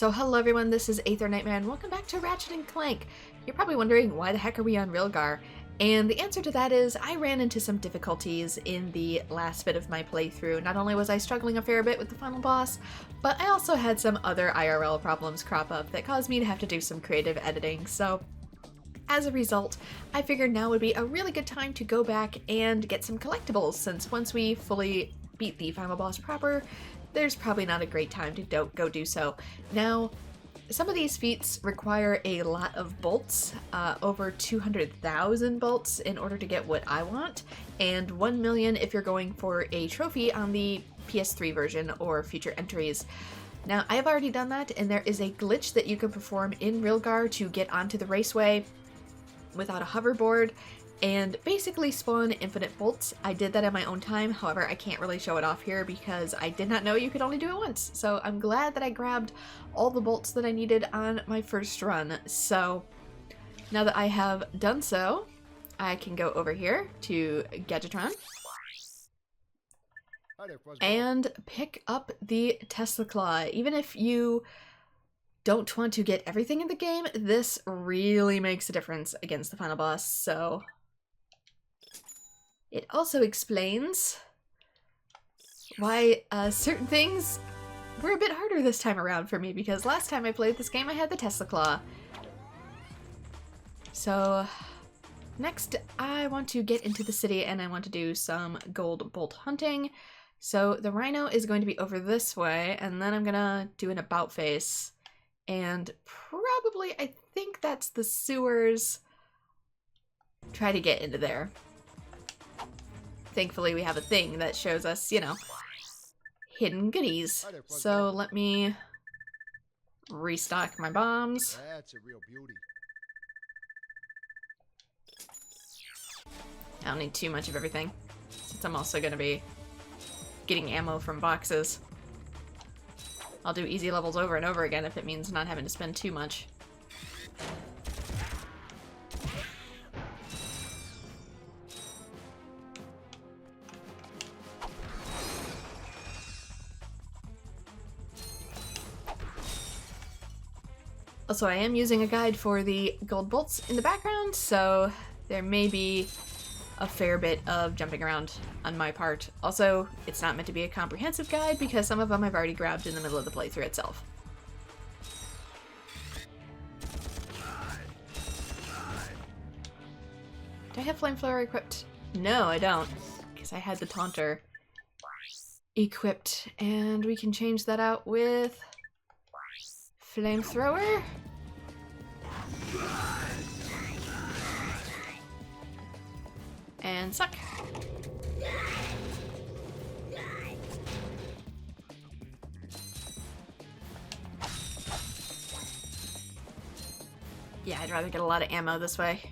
So hello everyone, this is AetherNightmare and welcome back to Ratchet Clank. You're probably wondering, why the heck are we on Rilgar? And the answer to that is, I ran into some difficulties in the last bit of my playthrough. Not only was I struggling a fair bit with the final boss, but I also had some other IRL problems crop up that caused me to have to do some creative editing. So as a result, I figured now would be a really good time to go back and get some collectibles, since once we fully beat the final boss proper, there's probably not a great time to go do so. Now, some of these feats require a lot of bolts, over 200,000 bolts in order to get what I want, and 1 million if you're going for a trophy on the PS3 version or future entries. Now, I have already done that, and there is a glitch that you can perform in Rilgar to get onto the raceway without a hoverboard, and basically spawn infinite bolts. I did that in my own time, however I can't really show it off here because I did not know you could only do it once. So I'm glad that I grabbed all the bolts that I needed on my first run. So now that I have done so, I can go over here to Gadgetron and pick up the Tesla Claw. Even if you don't want to get everything in the game, this really makes a difference against the final boss. So it also explains why certain things were a bit harder this time around for me, because last time I played this game I had the Tesla Claw. So next I want to get into the city and I want to do some gold bolt hunting. So the R.Y.N.O is going to be over this way, and then I'm gonna do an about face. And probably, I think that's the sewers. Try to get into there. Thankfully, we have a thing that shows us, you know, hidden goodies. So let me restock my bombs. That's a real beauty. I don't need too much of everything, since I'm also going to be getting ammo from boxes. I'll do easy levels over and over again if it means not having to spend too much. Also, I am using a guide for the gold bolts in the background, so there may be a fair bit of jumping around on my part. Also, it's not meant to be a comprehensive guide because some of them I've already grabbed in the middle of the playthrough itself. Do I have Flamethrower equipped? No, I don't, because I had the Taunter equipped, and we can change that out with Flamethrower. And suck. Yeah, I'd rather get a lot of ammo this way.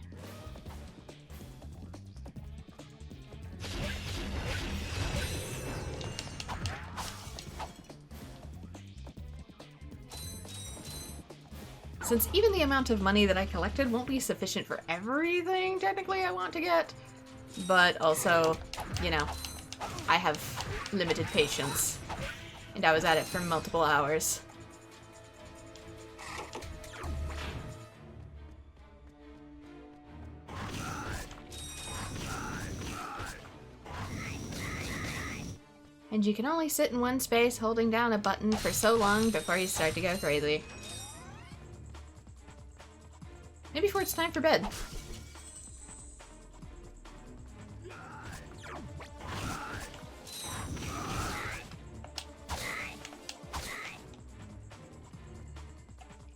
Since even the amount of money that I collected won't be sufficient for everything technically I want to get, but also, you know, I have limited patience, and I was at it for multiple hours. And you can only sit in one space holding down a button for so long before you start to go crazy. Maybe before it's time for bed.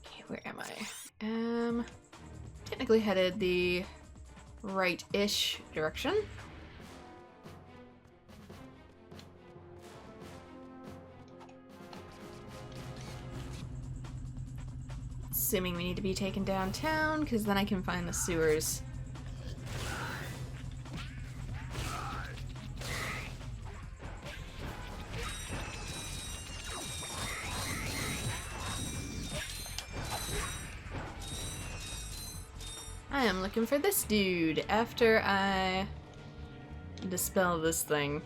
Okay, where am I? Technically headed the right-ish direction. Assuming we need to be taken downtown, because then I can find the sewers. I am looking for this dude after I dispel this thing.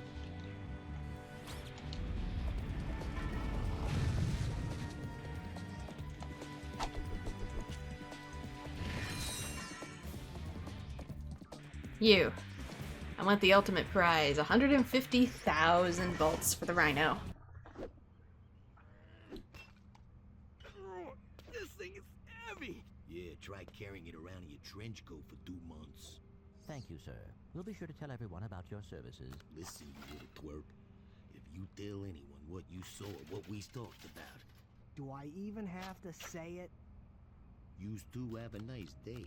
You. I want the ultimate prize, 150,000 bolts for the R.Y.N.O. This thing is heavy! Yeah, try carrying it around in your trench coat for 2 months. Thank you, sir. We'll be sure to tell everyone about your services. Listen, you little twerp. If you tell anyone what you saw or what we talked about... Do I even have to say it? Yous two have a nice day.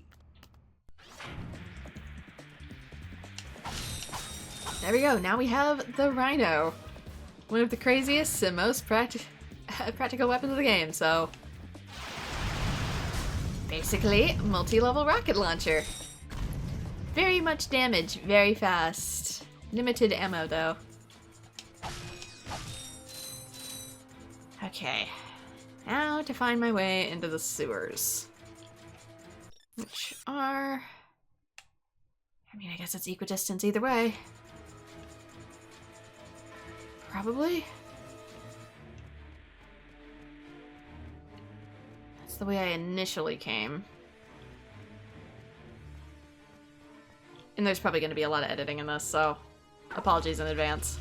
There we go, now we have the R.Y.N.O. One of the craziest and most practical weapons of the game, so... Basically, multi-level rocket launcher. Very much damage, very fast. Limited ammo, though. Okay. Now to find my way into the sewers. Which are... I mean, I guess it's equidistance either way. Probably? That's the way I initially came. And there's probably going to be a lot of editing in this, so apologies in advance.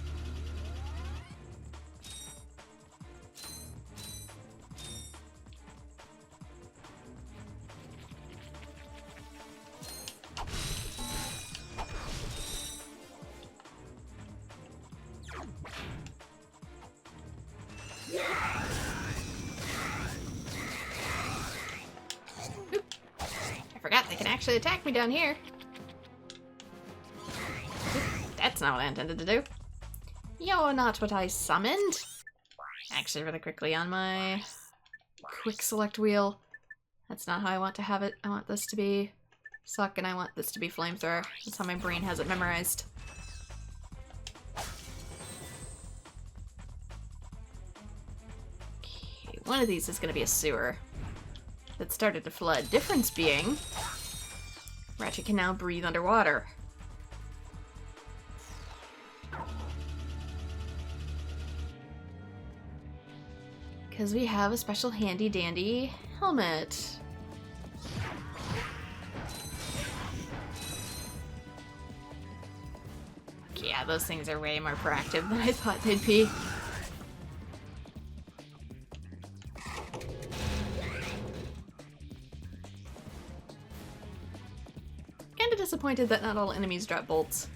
They can actually attack me down here. That's not what I intended to do. You're not what I summoned. Actually, really quickly on my quick select wheel. That's not how I want to have it. I want this to be suck and I want this to be flamethrower. That's how my brain has it memorized. Okay, one of these is going to be a sewer that started to flood. Difference being, Ratchet can now breathe underwater. Because we have a special handy dandy helmet. Yeah, those things are way more proactive than I thought they'd be. Kinda disappointed that not all enemies drop bolts.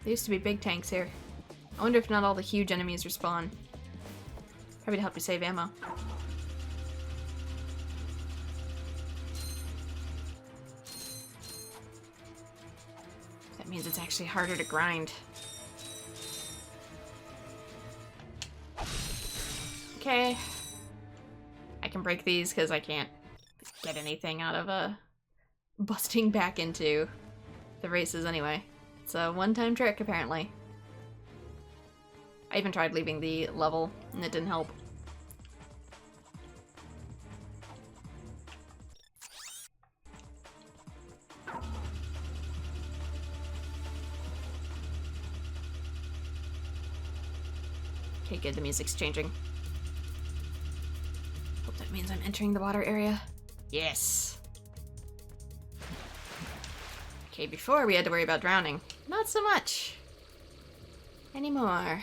There used to be big tanks here. I wonder if not all the huge enemies respawn. Probably to help you save ammo. That means it's actually harder to grind. Okay. I can break these because I can't get anything out of busting back into the races anyway. It's a one-time trick, apparently. I even tried leaving the level, and it didn't help. Okay, good, the music's changing. Hope that means I'm entering the water area. Yes! Okay, before we had to worry about drowning. Not so much anymore.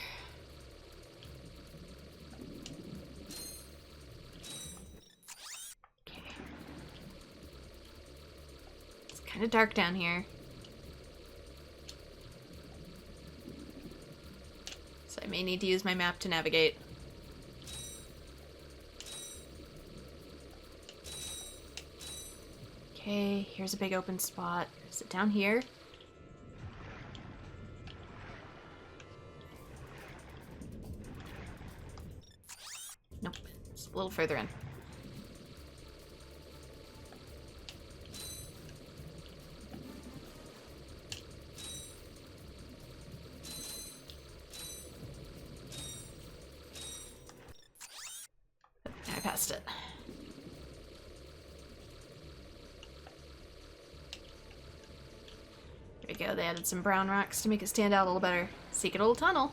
Okay. It's kind of dark down here. So I may need to use my map to navigate. Okay, here's a big open spot. Is it down here? Nope, it's a little further in. I passed it. There we go, they added some brown rocks to make it stand out a little better. Secret little tunnel.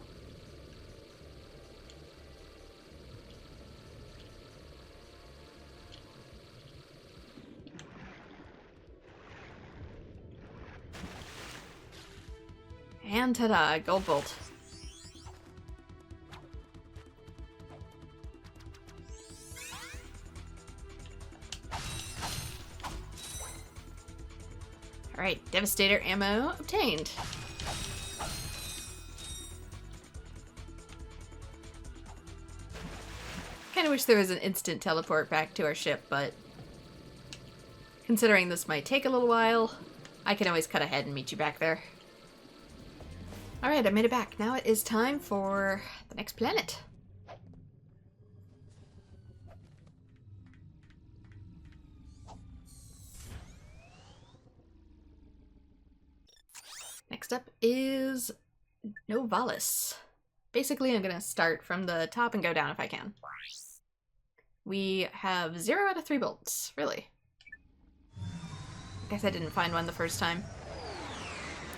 And ta-da, gold bolt. Alright, Devastator ammo obtained. Kinda wish there was an instant teleport back to our ship, but considering this might take a little while, I can always cut ahead and meet you back there. Alright, I made it back. Now it is time for the next planet. Next up is Novalis. Basically, I'm gonna start from the top and go down if I can. We have 0 out of 3 bolts. Really? I guess I didn't find one the first time.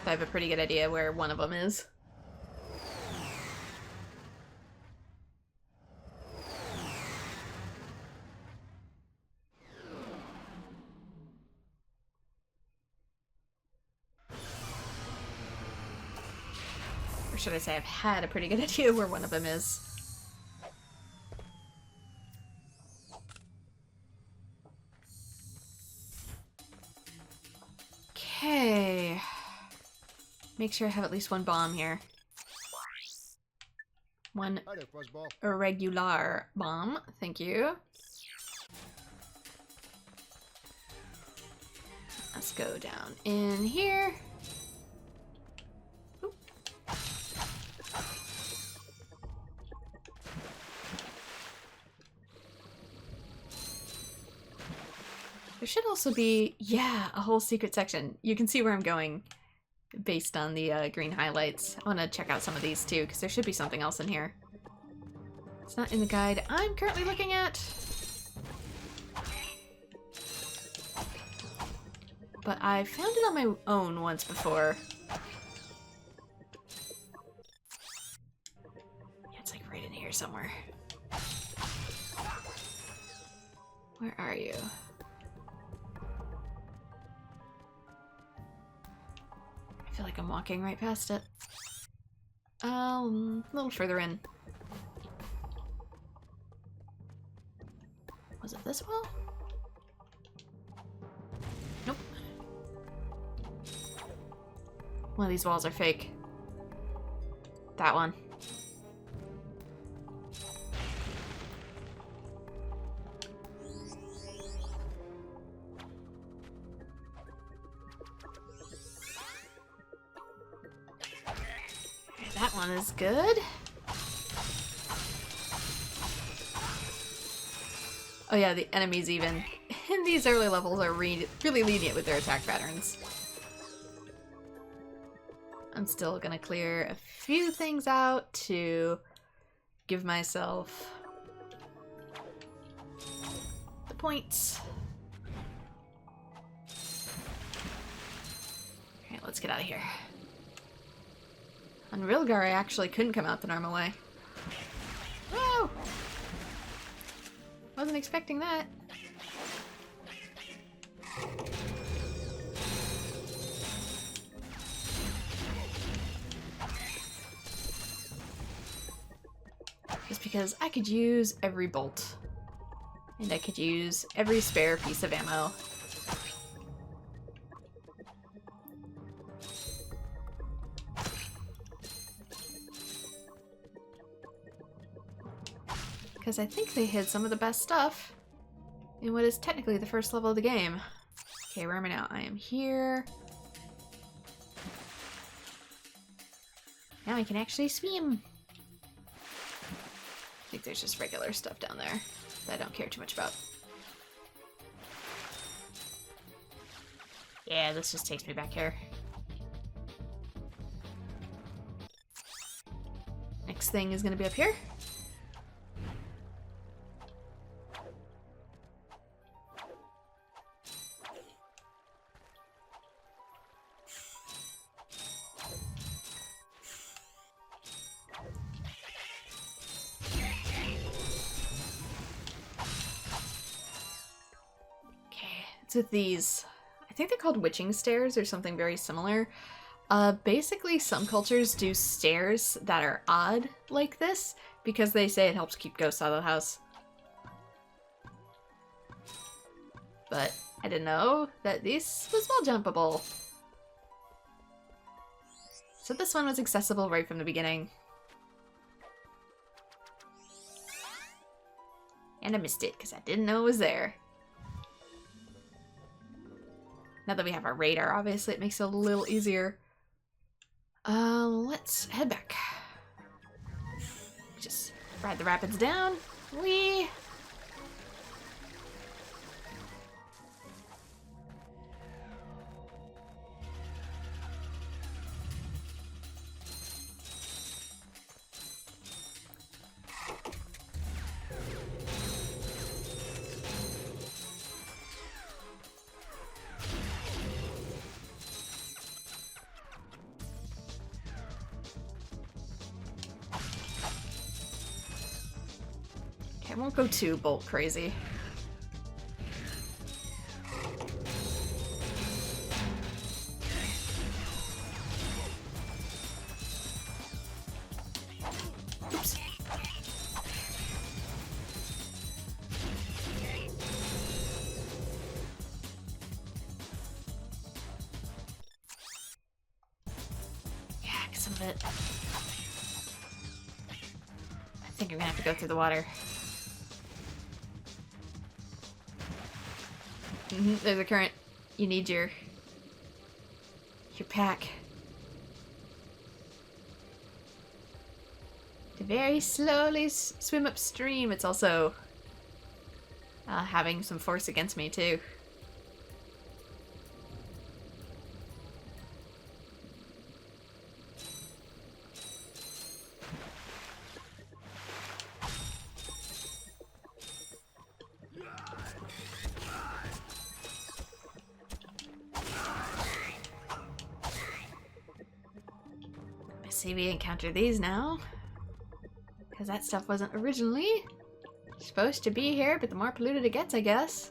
I have a pretty good idea where one of them is. Or should I say I've had a pretty good idea where one of them is. Okay. Make sure I have at least one bomb here. One irregular bomb. Thank you. Let's go down in here. Oop. There should also be, yeah, a whole secret section. You can see where I'm going based on the green highlights. I want to check out some of these too, because there should be something else in here. It's not in the guide I'm currently looking at. But I found it on my own once before. Yeah, it's like right in here somewhere. Where are you? I feel like I'm walking right past it. A little further in. Was it this wall? Nope. One of these walls are fake. That one. That one is good. Oh yeah, the enemies even in these early levels are really lenient with their attack patterns. I'm still gonna clear a few things out to give myself the points. Alright, let's get out of here. On Rilgar, I actually couldn't come out the normal way. Whoa! Wasn't expecting that. Just because I could use every bolt. And I could use every spare piece of ammo. Because I think they hid some of the best stuff in what is technically the first level of the game. Okay, where am I now? I am here. Now I can actually swim. I think there's just regular stuff down there that I don't care too much about. Yeah, this just takes me back here. Next thing is gonna be up here. With these, I think they're called witching stairs or something very similar. Basically some cultures do stairs that are odd like this because they say it helps keep ghosts out of the house. But I didn't know that this was wall jumpable. So this one was accessible right from the beginning. And I missed it because I didn't know it was there. Now that we have our radar, obviously it makes it a little easier. Let's head back. Just ride the rapids down. Whee! I won't go too bolt crazy. Oops. Yeah, some of it. I think I'm gonna have to go through the water. There's a current. You need your pack. To very slowly swim upstream. It's also having some force against me too. See, we encounter these now. Because that stuff wasn't originally supposed to be here, but the more polluted it gets, I guess.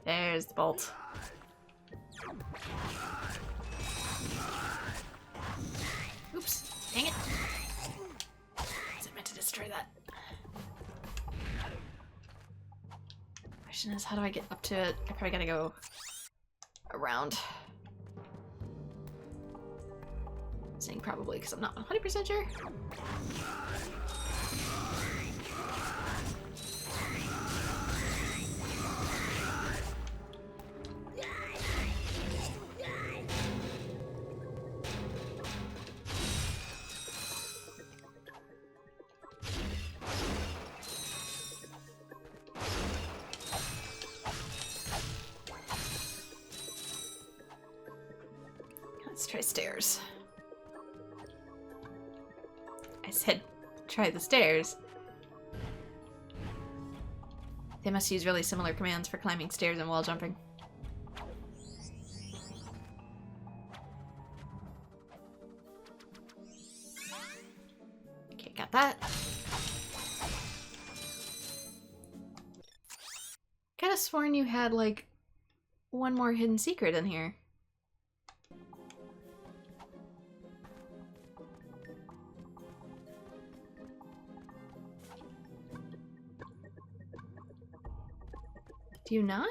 There's the bolt. Oops, dang it. Wasn't meant to destroy that. Question is, how do I get up to it? I probably gotta go around. Saying probably because I'm not 100% sure. Let's try stairs. I said try the stairs. They must use really similar commands for climbing stairs and wall jumping. Okay, got that. Could have sworn you had like one more hidden secret in here. Do you not?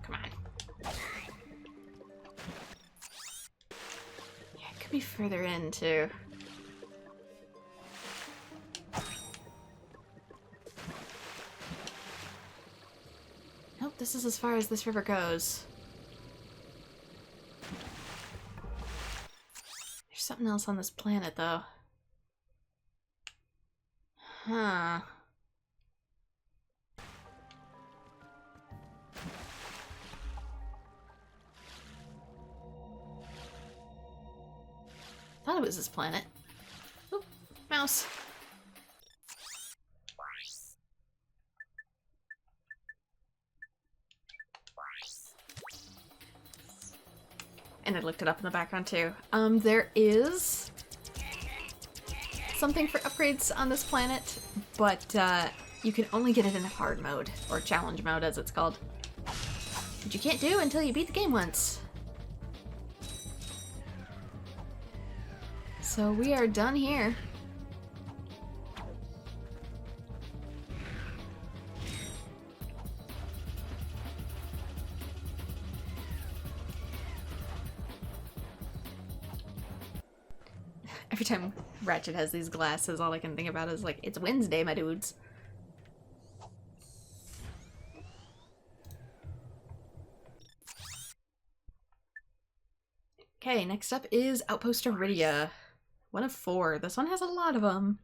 Come on. Yeah, it could be further in too. Nope, this is as far as this river goes. Something else on this planet, though. Huh. Thought it was this planet. Oop, mouse. And I looked it up in the background too. There is something for upgrades on this planet, but you can only get it in hard mode, or challenge mode as it's called. Which you can't do until you beat the game once. So we are done here. Every time Ratchet has these glasses, all I can think about is like, it's Wednesday, my dudes. Okay, next up is Outpost Aridia. 1 of 4. This one has a lot of them.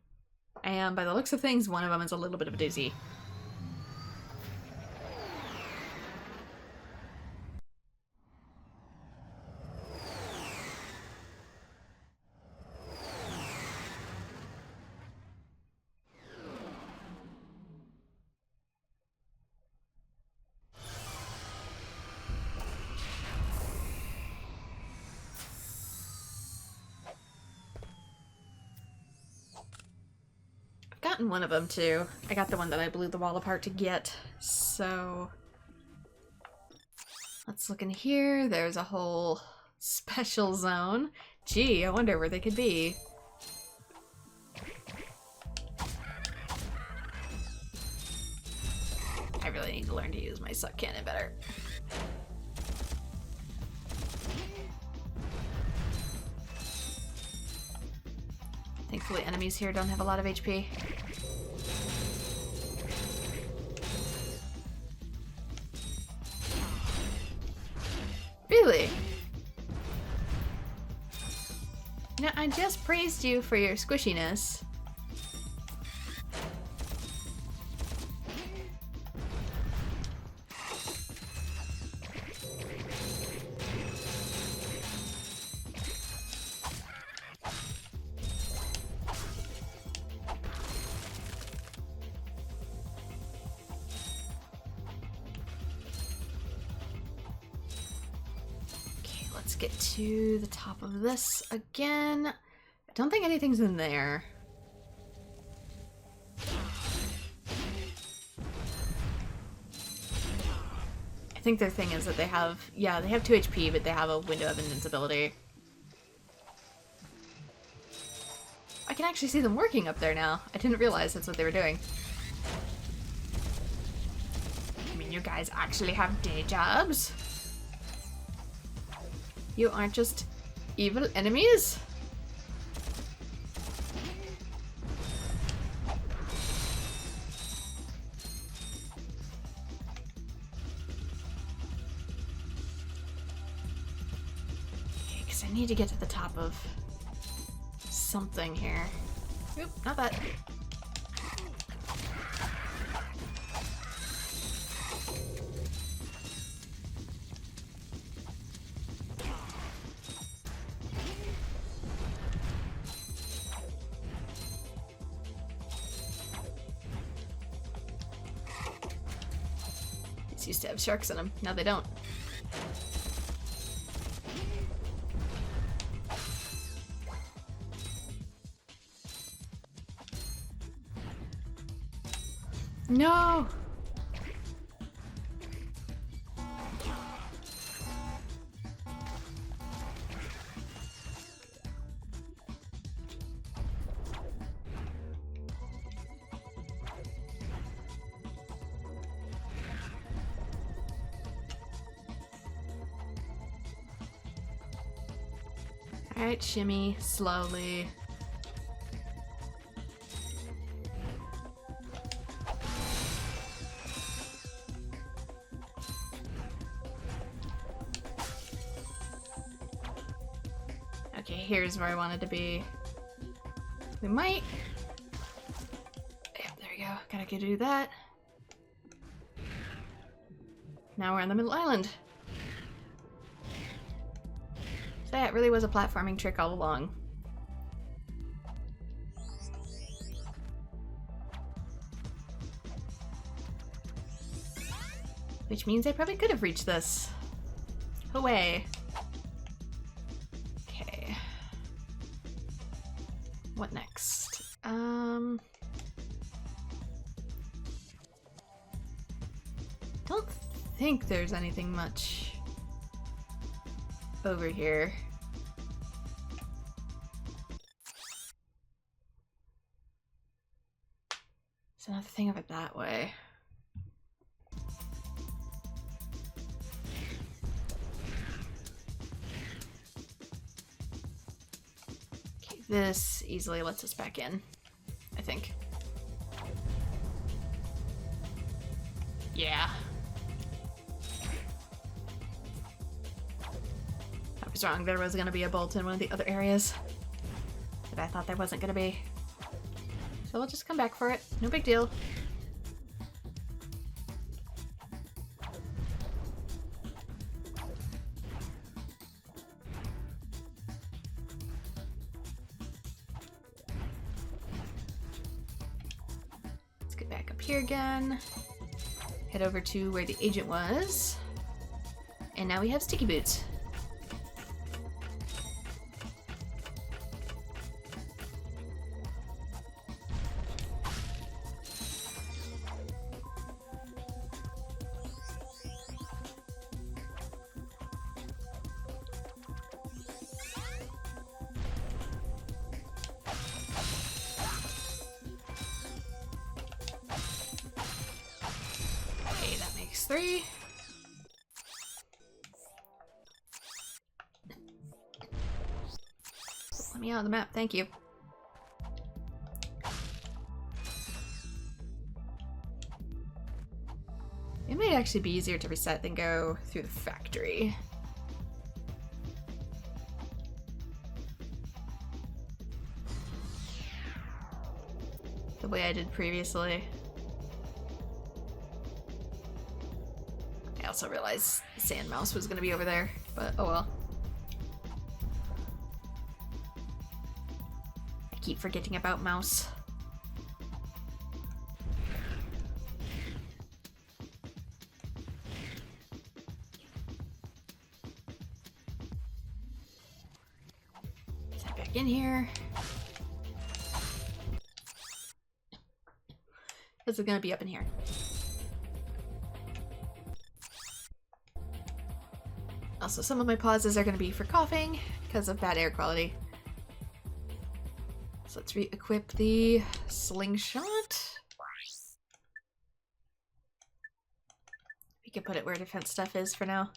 And by the looks of things, one of them is a little bit of a doozy. Gotten one of them too. I got the one that I blew the wall apart to get, so let's look in here. There's a whole special zone. Gee, I wonder where they could be. I really need to learn to use my suck cannon better. Thankfully, enemies here don't have a lot of HP. Really? You know, I just praised you for your squishiness. Let's get to the top of this again. I don't think anything's in there. I think their thing is that they have, yeah, they have 2 HP, but they have a window of invincibility. I can actually see them working up there now. I didn't realize that's what they were doing. I mean, you guys actually have day jobs? You aren't just evil enemies? Okay, because I need to get to the top of something here. Oop, not that. Used to have sharks in them. Now they don't. No! Alright, shimmy slowly. Okay, here's where I wanted to be. We might... Yep, there we go. Gotta go do that. Now we're on the middle island. So yeah, it really was a platforming trick all along. Which means I probably could have reached this. Away. What next? Don't think there's anything much over here. There's another thing over that way. Okay, this easily lets us back in, I think. Yeah. I was wrong, there was gonna be a bolt in one of the other areas. But I thought there wasn't gonna be. So we'll just come back for it. No big deal. Let's get back up here again. Head over to where the agent was. And now we have sticky boots. Okay, that makes 3. Let me out of the map, thank you. It might actually be easier to reset than go through the factory. The way I did previously. I also realized Sand Mouse was going to be over there, but oh well. I keep forgetting about Mouse. Set back in here. This is going to be up in here. Also, some of my pauses are going to be for coughing because of bad air quality. So let's re-equip the slingshot. We can put it where defense stuff is for now.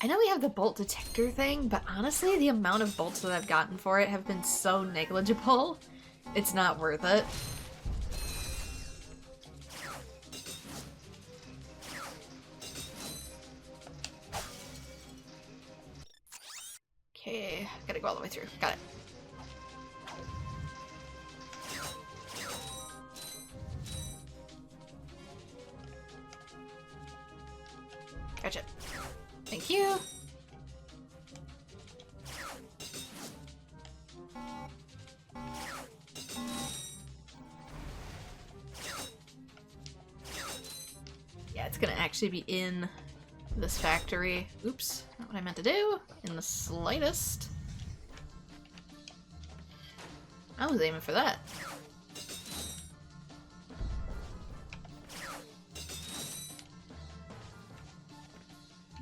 I know we have the bolt detector thing, but honestly, the amount of bolts that I've gotten for it have been so negligible, it's not worth it. Okay, gotta go all the way through. Got it. Gotcha. Thank you. Yeah, it's gonna actually be in this factory. Oops, not what I meant to do in the slightest. I was aiming for that.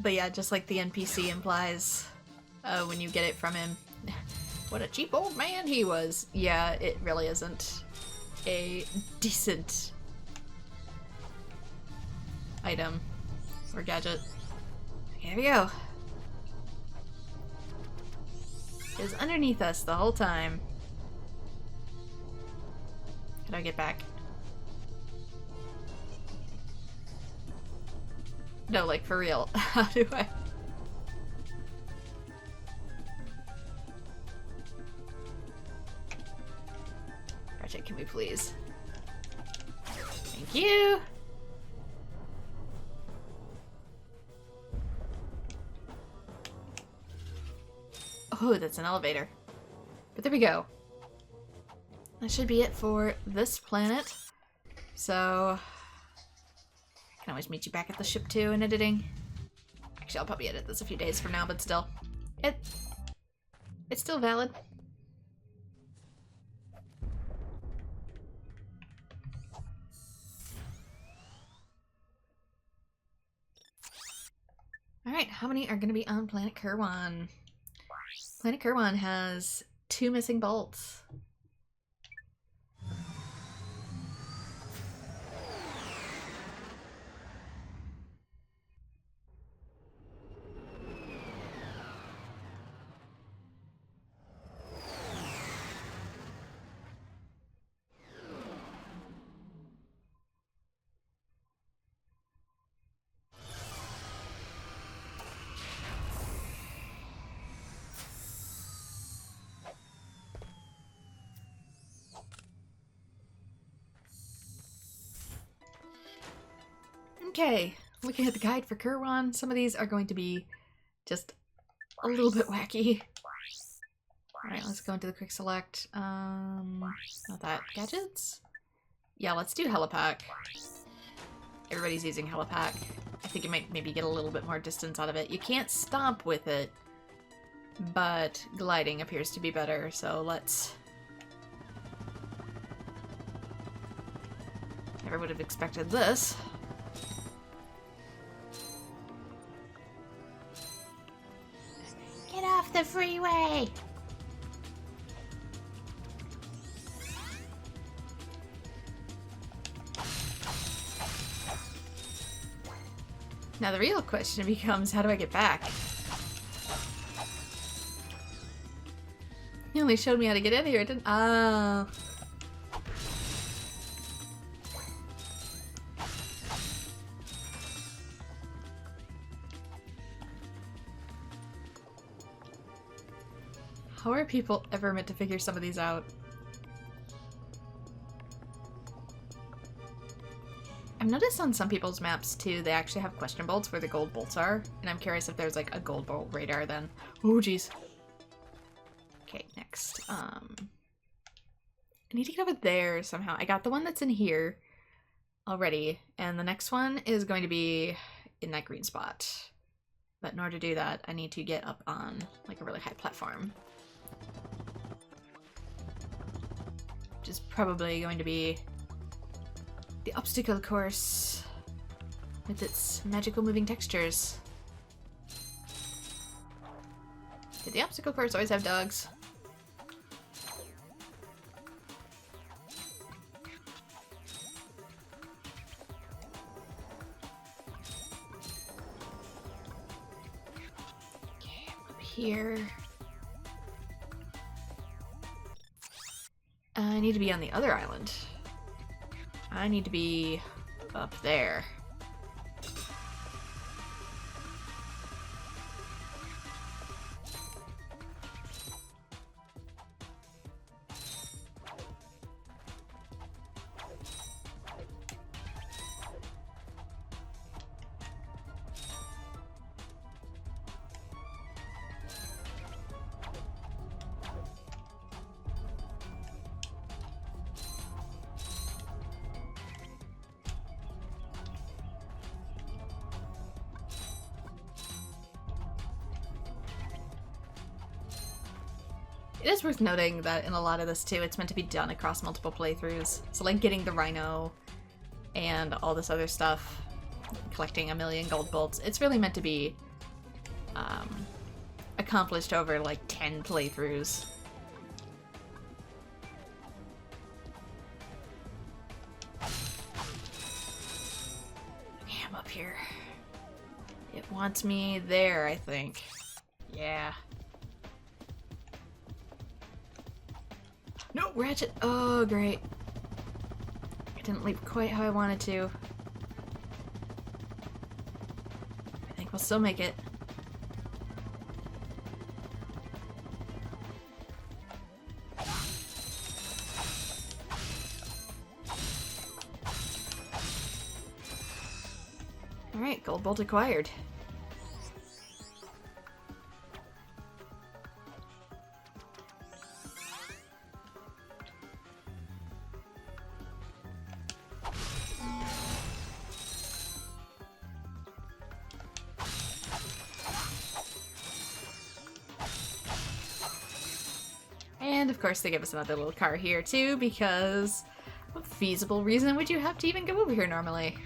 But yeah, just like the NPC implies when you get it from him, what a cheap old man he was. Yeah, it really isn't a decent item or gadget. Here we go. It was underneath us the whole time. How do I get back? No, like for real. How do I? Ratchet, can we please? Thank you! Oh, that's an elevator. But there we go. that should be it for this planet. So, I can always meet you back at the ship too in editing. Actually, I'll probably edit this a few days from now, but still. It's still valid. Alright, how many are going to be on Planet Kerwan? Planet Kerwan has 2 missing bolts. Okay, looking at the guide for Kerwan, some of these are going to be just a little bit wacky. Alright, let's go into the quick select. Not that. Gadgets? Yeah, let's do helipack. Everybody's using helipack. I think it might maybe get a little bit more distance out of it. You can't stomp with it, but gliding appears to be better, so let's... Never would have expected this. Get off the freeway! Now the real question becomes, how do I get back? He only showed me how to get in here, it didn't— oh. How are people ever meant to figure some of these out? I've noticed on some people's maps too, they actually have question bolts where the gold bolts are, and I'm curious if there's like a gold bolt radar then. Oh jeez. Okay, next. I need to get over there somehow. I got the one that's in here already, and the next one is going to be in that green spot. But in order to do that, I need to get up on like a really high platform. Which is probably going to be the obstacle course with its magical moving textures. Did the obstacle course always have dogs? Okay, up here. I need to be on the other island. I need to be up there. It is worth noting that in a lot of this too, it's meant to be done across multiple playthroughs. So like getting the R.Y.N.O and all this other stuff, collecting 1,000,000 gold bolts, it's really meant to be accomplished over like 10 playthroughs. Okay, I'm up here. It wants me there, I think. Yeah. No, Ratchet! Oh, great. I didn't leap quite how I wanted to. I think we'll still make it. Alright, gold bolt acquired. And of course they give us another little car here too, because what feasible reason would you have to even go over here normally?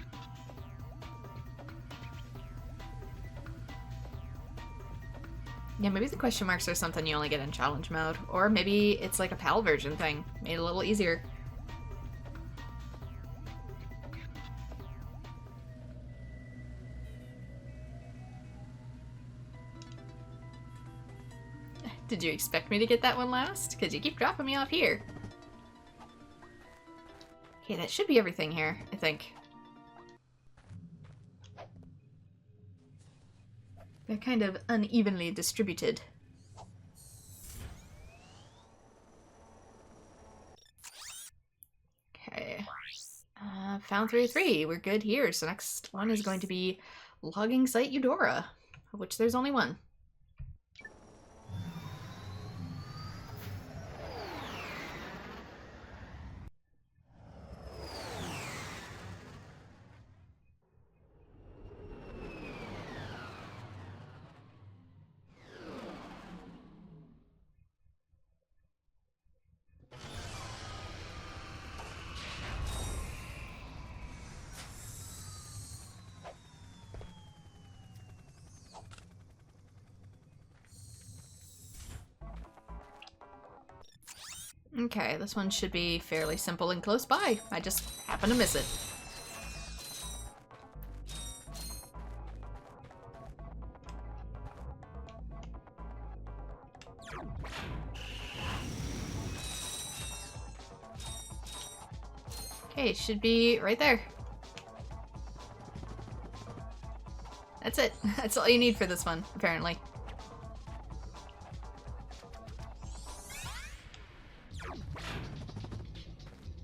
Yeah, maybe the question marks are something you only get in challenge mode. Or maybe it's like a PAL version thing, made it a little easier. Did you expect me to get that one last? Because you keep dropping me off here. Okay, that should be everything here, I think. They're kind of unevenly distributed. Okay. Found 303. We're good here. So next one is going to be logging site Eudora, of which there's only one. Okay, this one should be fairly simple and close by. I just happen to miss it. Okay, it should be right there. That's it. That's all you need for this one, apparently.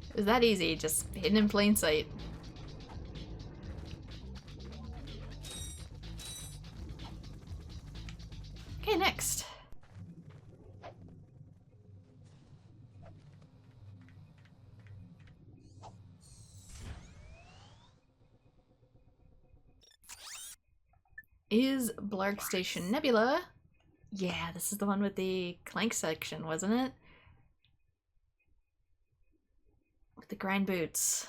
It was that easy, just hidden in plain sight. Okay, next. Is Blarg Station Nebula? Yeah, this is the one with the Clank section, wasn't it? With the grind boots.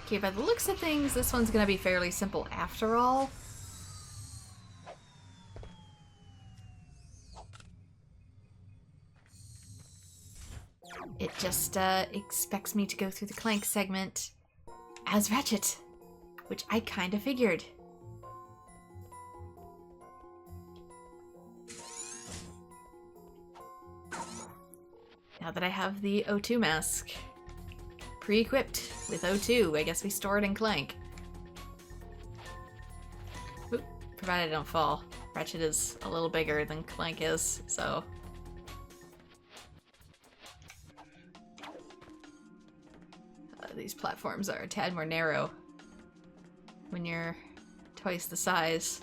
Okay, by the looks of things, this one's gonna be fairly simple after all. It just expects me to go through the Clank segment as Ratchet, which I kind of figured. Now that I have the O2 mask pre-equipped with O2, I guess we store it in Clank. Oop, provided I don't fall. Ratchet is a little bigger than Clank is, so... these platforms are a tad more narrow when you're twice the size.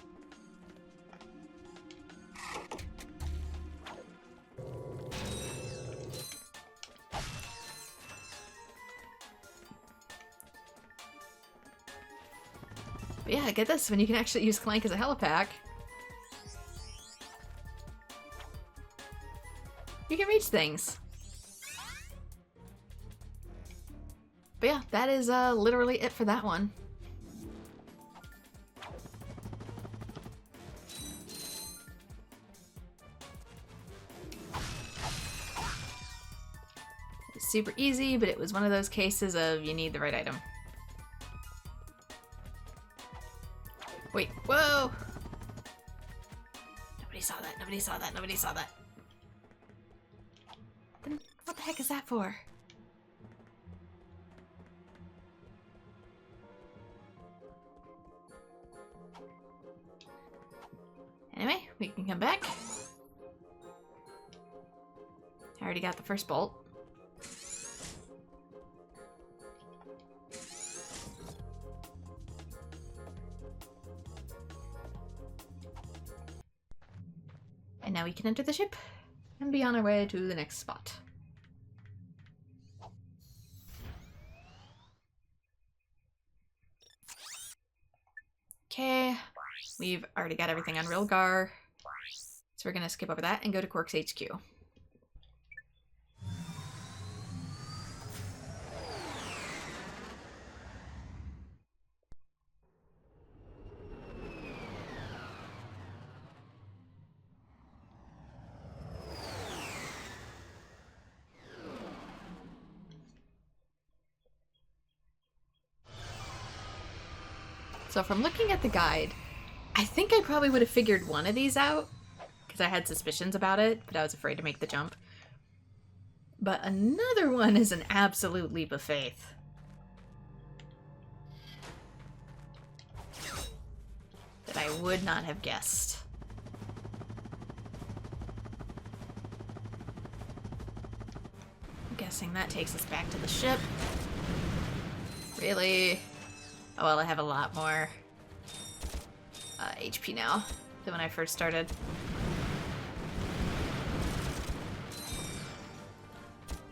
But yeah, get this, when you can actually use Clank as a helipack, you can reach things. But yeah, that is literally it for that one. It's super easy, but it was one of those cases of you need the right item. Wait, whoa! Nobody saw that, nobody saw that, nobody saw that. Then what the heck is that for? Anyway, we can come back. I already got the first bolt. And now we can enter the ship and be on our way to the next spot. Okay, we've already got everything on Rilgar, so we're gonna skip over that and go to Quark's HQ. So from looking at the guide, I think I probably would have figured one of these out, because I had suspicions about it, but I was afraid to make the jump. But another one is an absolute leap of faith. That I would not have guessed. I'm guessing that takes us back to the ship. Really? Oh well, I have a lot more HP now than when I first started.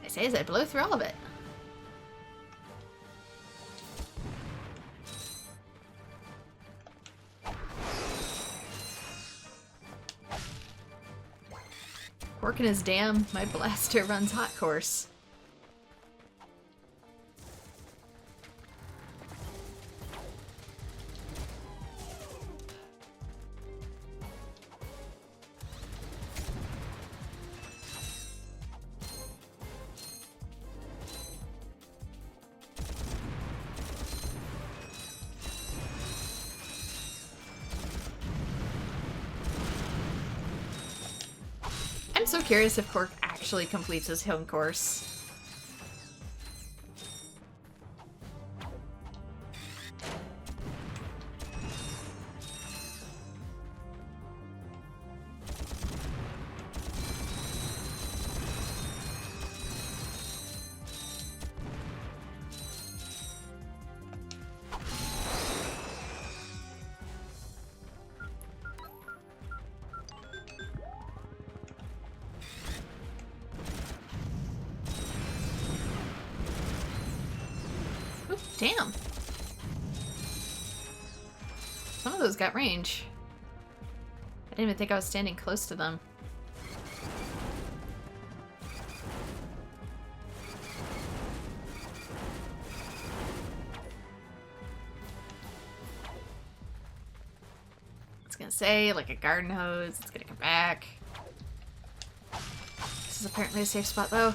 I say as I blow through all of it. Working his damn, my blaster runs hot course. I'm so curious if Quark actually completes his home course. Damn. Some of those got range. I didn't even think I was standing close to them. It's gonna say, like a garden hose, it's gonna come back. This is apparently a safe spot though.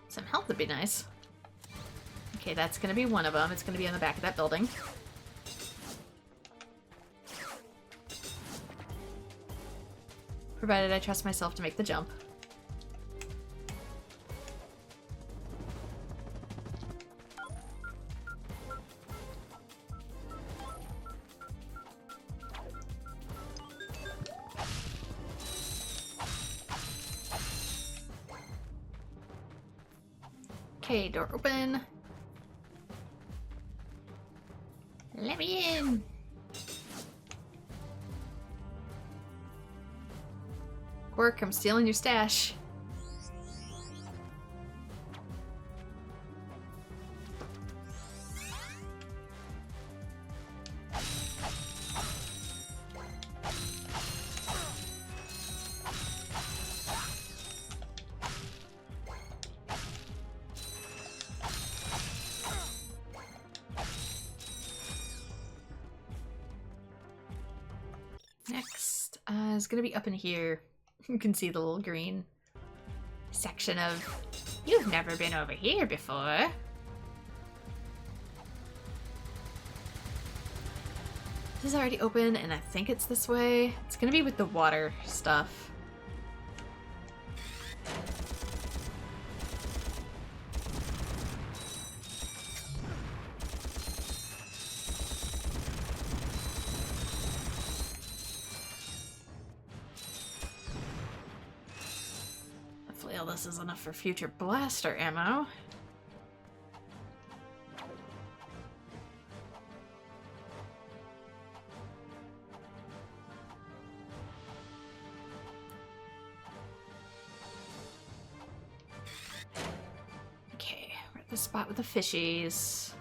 Some health would be nice. Okay, that's gonna be one of them. It's gonna be on the back of that building. Provided I trust myself to make the jump. Okay, door open. Let me in. Quark, I'm stealing your stash. Next is gonna be up in here. You can see the little green section of "You've never been over here before." This is already open, and I think it's this way. It's gonna be with the water stuff. tell this is enough for future blaster ammo. Okay, we're at the spot with the fishies.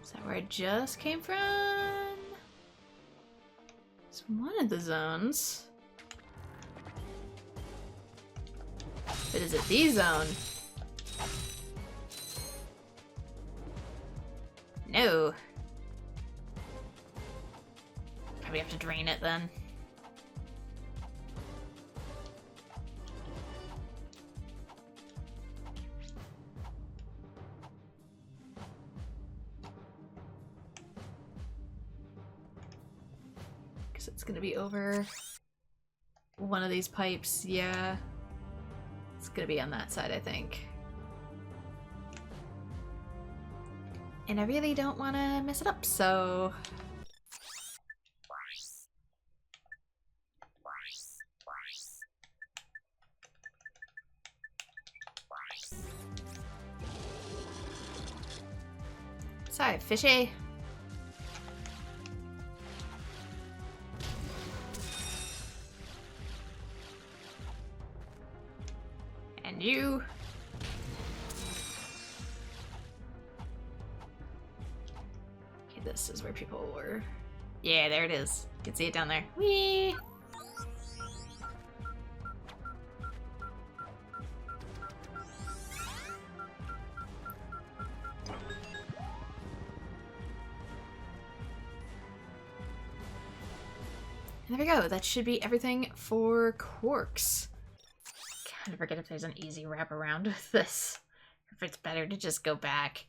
Is that where I just came from? It's one of the zones. But is it the zone? No. Probably have to drain it then. Because it's gonna be over one of these pipes, yeah. It's gonna be on that side, I think. And I really don't want to mess it up, so... Sorry, fishy. And you. Okay, this is where people were. Yeah, there it is. You can see it down there. Whee! And there we go. That should be everything for Quarks. Kind of forget if there's an easy wraparound with this. If it's better to just go back.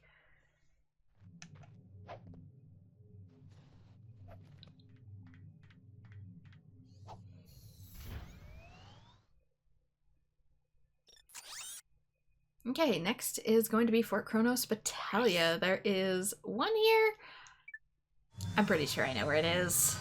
Okay, next is going to be Fort Kronos Batalia. There is one here. I'm pretty sure I know where it is.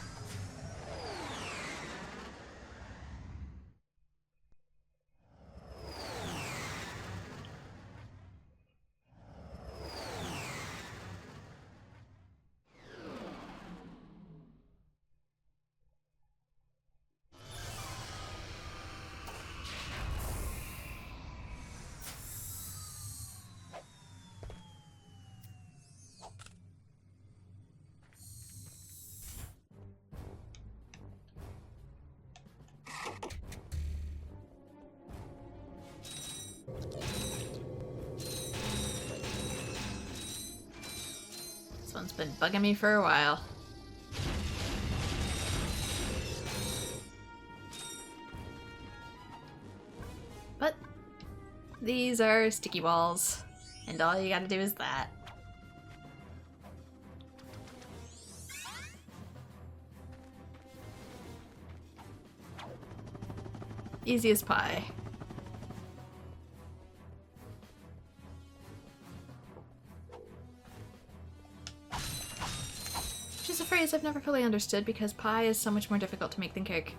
This one's been bugging me for a while. But these are sticky balls, and all you gotta do is that. Easy as pie. Which is a phrase I've never fully understood because pie is so much more difficult to make than cake.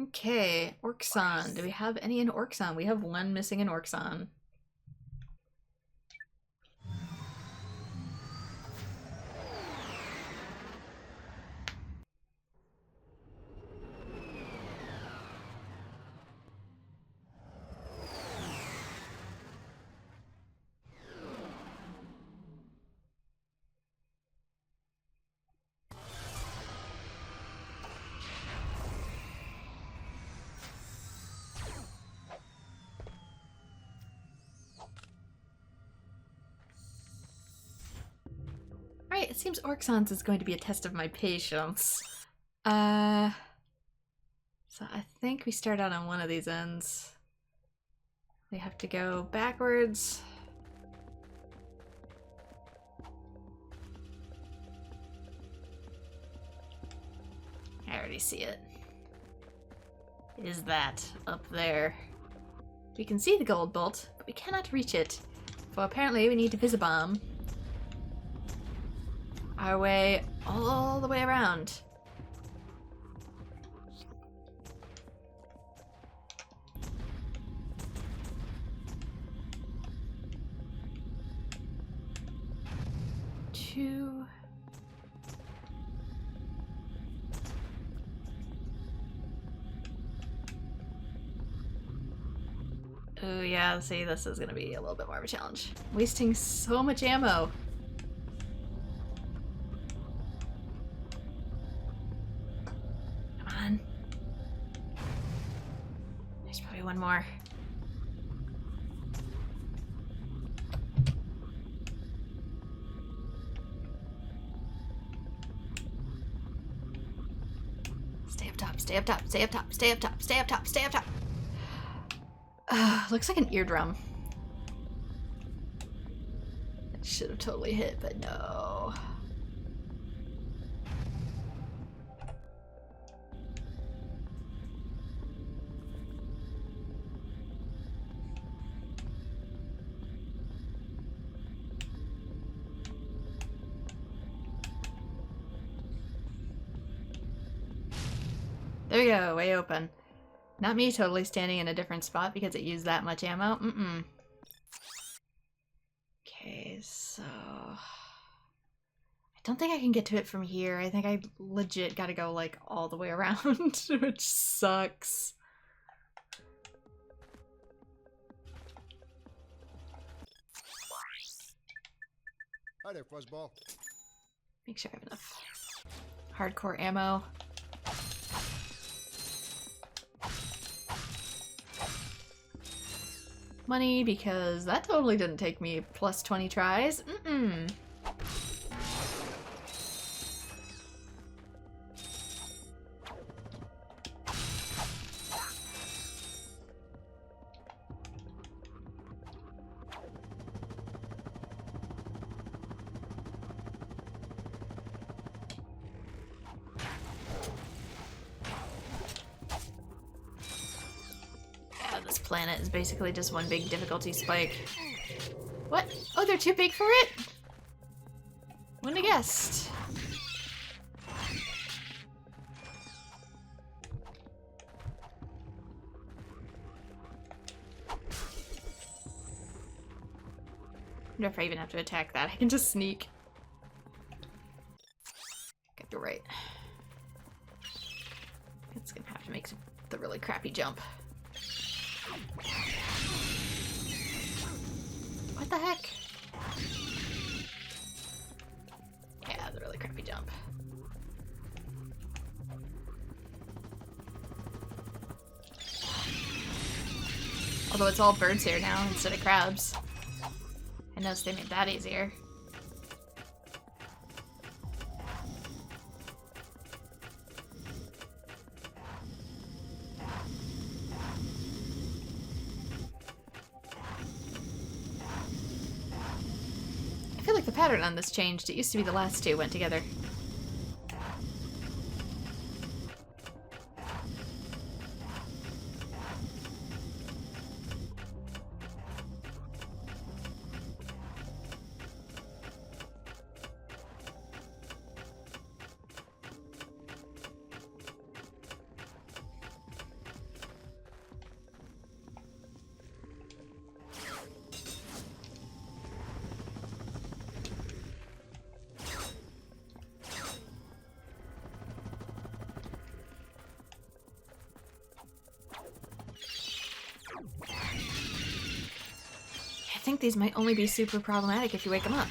Okay, Orxon. Do we have any in Orxon? We have one missing in Orxon. Alright, it seems Orxon's is going to be a test of my patience. So I think we start out on one of these ends. We have to go backwards. I already see it. is that up there? We can see the gold bolt, but we cannot reach it. So apparently we need to Visibomb our way all the way around. Two. Oh yeah, see, this is gonna be a little bit more of a challenge. Wasting so much ammo. Come on. There's probably one more. Stay up top, stay up top, stay up top, stay up top, stay up top, stay up top. Looks like an eardrum. It should have totally hit, but no. There you go, way open. Not me totally standing in a different spot because it used that much ammo. Mm-mm. Okay, so... I don't think I can get to it from here. I think I legit gotta go, like, all the way around, which sucks. Hi there, Fuzzball. Make sure I have enough hardcore ammo. Money, because that totally didn't take me plus 20 tries. Mm-mm. This planet is basically just one big difficulty spike. What? Oh, they're too big for it? Wouldn't have guessed. I wonder if I even have to attack that. I can just sneak. Get the right. It's gonna have to make the really crappy jump. What the heck? Yeah, the really crappy jump. Although it's all birds here now instead of crabs. I noticed they made that easier. I feel like the pattern on this changed. It used to be the last two went together. I think these might only be super problematic if you wake them up.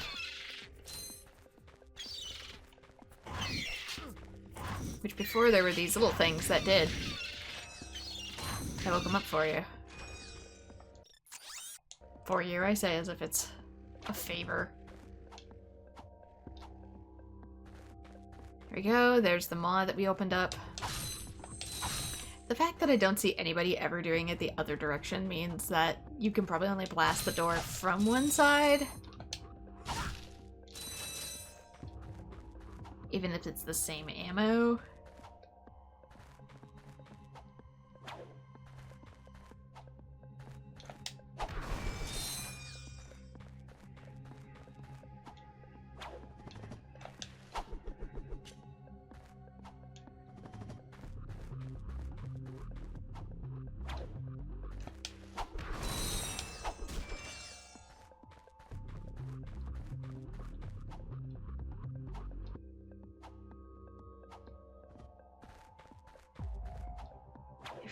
Which before there were these little things that did. I woke them up for you. For you, I say, as if it's a favor. There we go, there's the mod that we opened up. The fact that I don't see anybody ever doing it the other direction means that you can probably only blast the door from one side. Even if it's the same ammo.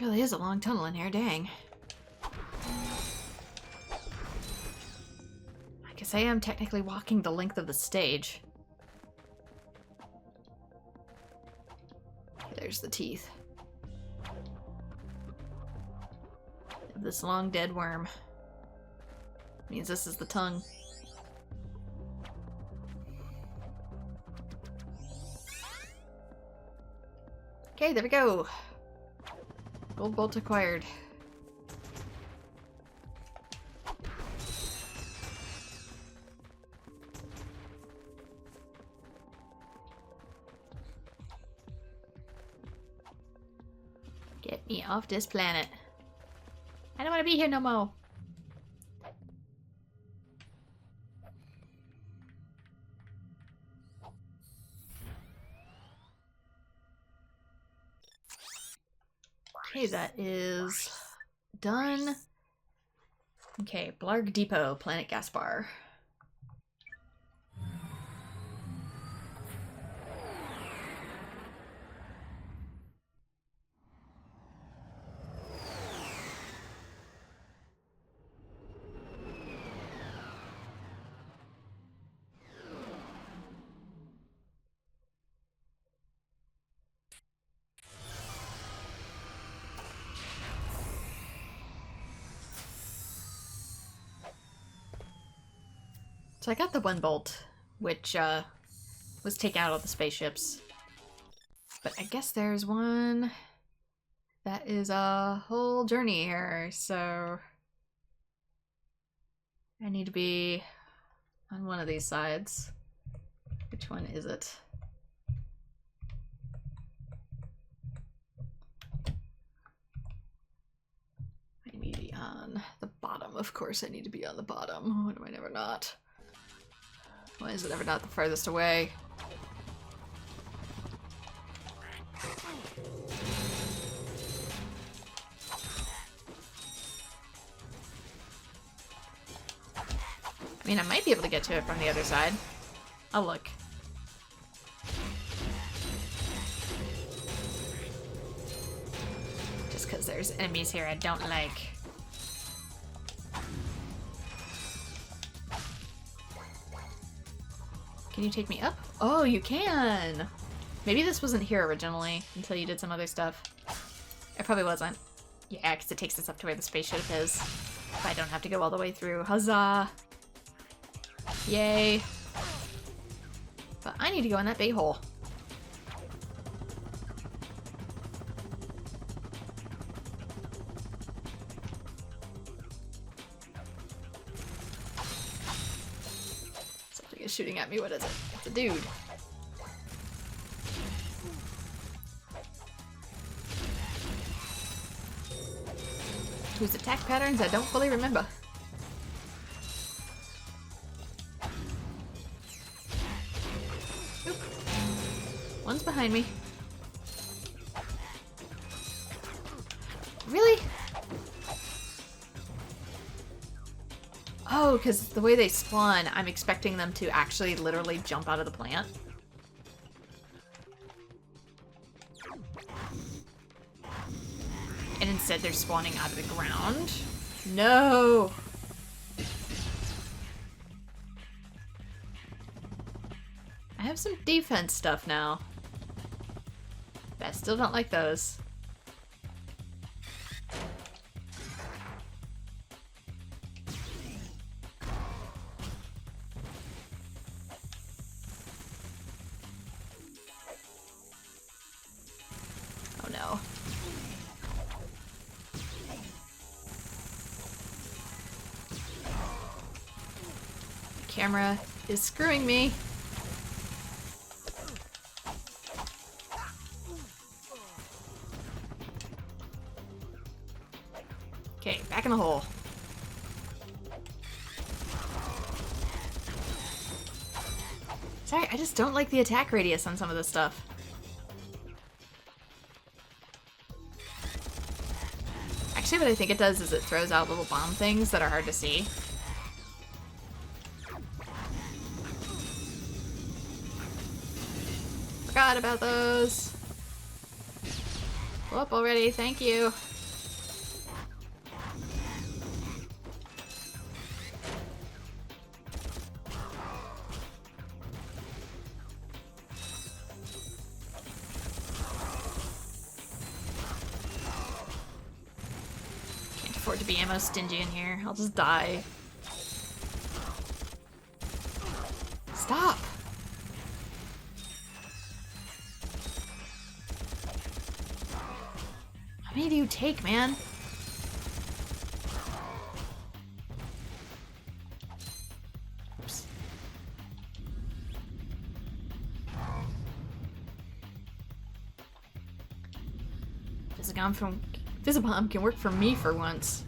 really is a long tunnel in here, dang. I guess I am technically walking the length of the stage. There's the teeth. This long dead worm. Means this is the tongue. Okay, there we go. Gold bolt acquired. Get me off this planet. I don't want to be here no more. Okay, that is done. Okay, Blarg Depot, Planet Gaspar. So I got the one bolt, which was take out all the spaceships. But I guess there's one that is a whole journey here, so I need to be on one of these sides. Which one is it? I need to be on the bottom. Of course I need to be on the bottom. When am I never not? Why is it ever not the farthest away? I mean, I might be able to get to it from the other side. I'll look. Just because there's enemies here I don't like. Can you take me up? Oh, you can! Maybe this wasn't here originally, until you did some other stuff. It probably wasn't. Yeah, because it takes us up to where the spaceship is. If I don't have to go all the way through. Huzzah! Yay! But I need to go in that bay hole. Something is shooting at me. What is it? It's a dude. Whose attack patterns I don't fully remember. Oop. One's behind me. Really? Oh, because the way they spawn, I'm expecting them to actually literally jump out of the plant. And instead they're spawning out of the ground. No! I have some defense stuff now. But I still don't like those. Oh no. The camera is screwing me. Okay, back in the hole. Sorry, I just don't like the attack radius on some of this stuff. Actually, what I think it does is it throws out little bomb things that are hard to see. Forgot about those. Blow up already, thank you. Can't afford to be ammo stingy in here. I'll just die. Stop! How many do you take, man? Oops. Visibomb can work for me for once.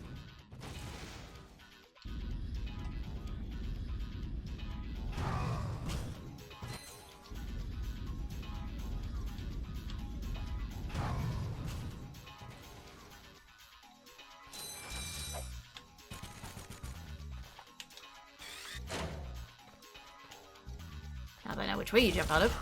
Now that I know which way you jump out of.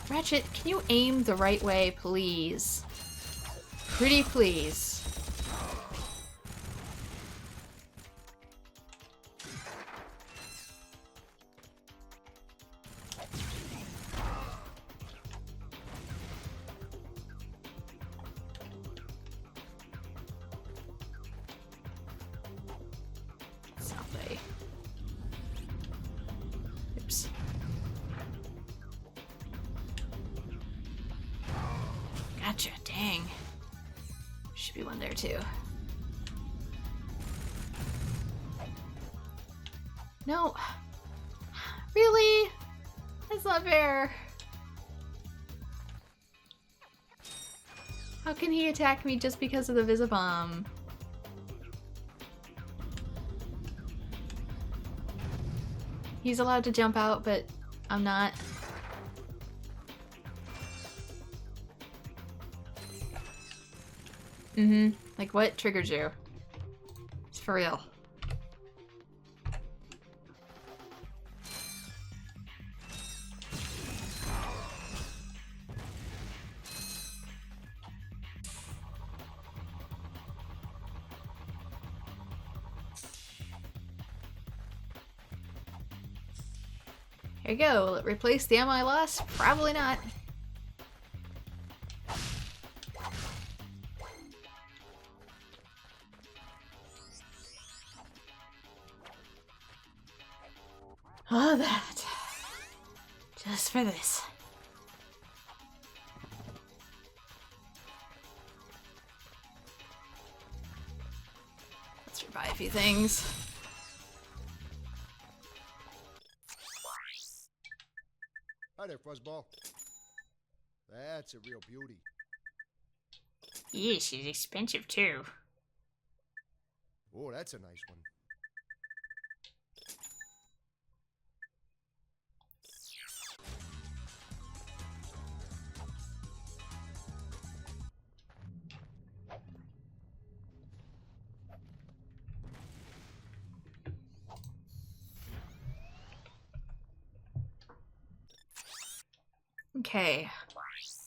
Ratchet, can you aim the right way, please? Pretty please. Someday. Oops. Gotcha, dang. Should be one there too. No. Really? That's not fair. How can he attack me just because of the Visibomb? He's allowed to jump out, but I'm not. Like, what triggered you? It's for real. Here you go. Will it replace the ammo I lost? Probably not. All that. Just for this. Let's rebuy a few things. Hi there, Fuzzball. That's a real beauty. Yeah, she's expensive too. Oh, that's a nice one. Okay.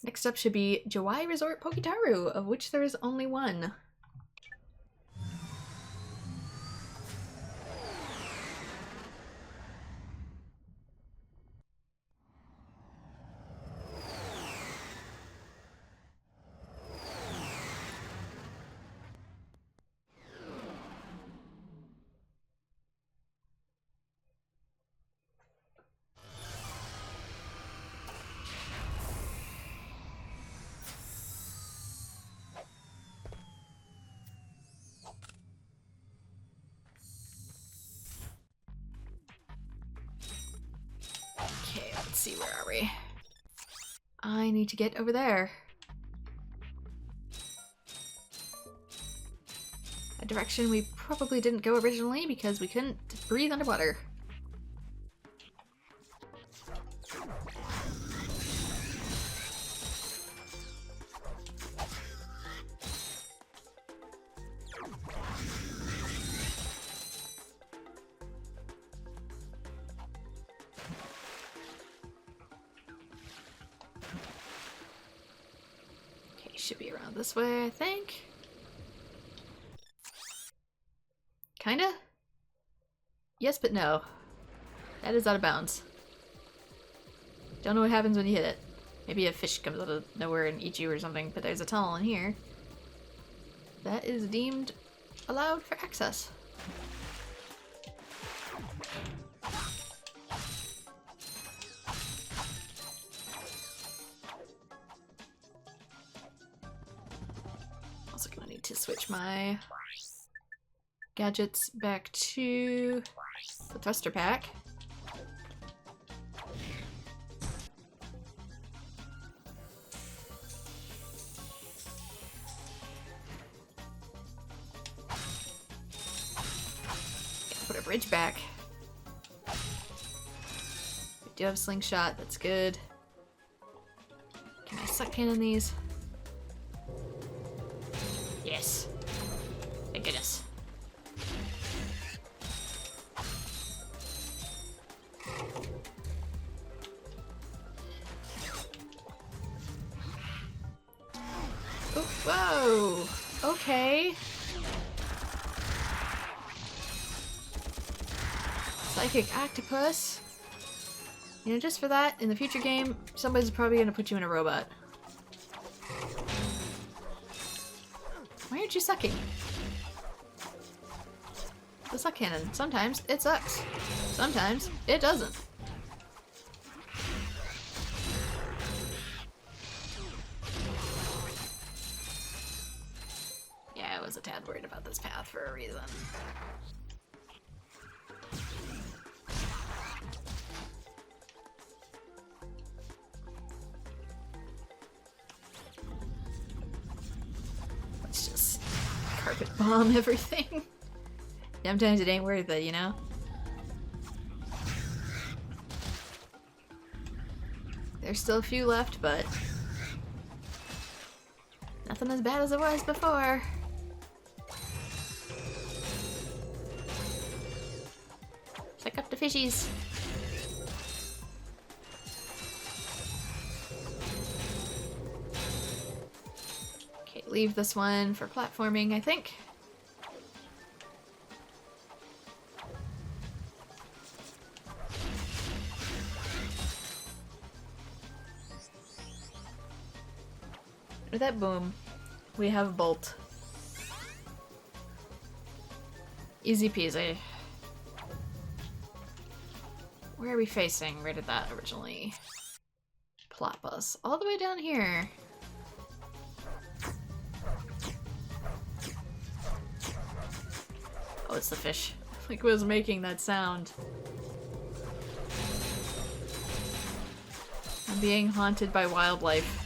Next up should be Jawai Resort Pokitaru, of which there is only one. Okay, let's see, where are we? I need to get over there. A direction we probably didn't go originally because we couldn't breathe underwater. should be around this way, I think. Kinda? Yes, but no. That is out of bounds. Don't know what happens when you hit it. Maybe a fish comes out of nowhere and eats you or something, but there's a tunnel in here. That is deemed allowed for access. Also gonna need to switch my gadgets back to the thruster pack. Put a bridge back. We do have slingshot, that's good. Can I suck cannon these? Yes. Thank goodness. Oh, whoa! Okay. Psychic octopus. You know, just for that, in the future game, somebody's probably gonna put you in a robot. Why aren't you sucking? The suck cannon. Sometimes it sucks. Sometimes it doesn't. Yeah, I was a tad worried about this path for a reason. Let's just carpet bomb everything. Sometimes it ain't worth it, you know? There's still a few left, but nothing as bad as it was before. Check up the fishies. Okay, leave this one for platforming, I think. With that boom, we have Bolt. Easy peasy. Where are we facing? Where did that originally plop us? All the way down here. Oh, it's the fish. Like, was making that sound. I'm being haunted by wildlife.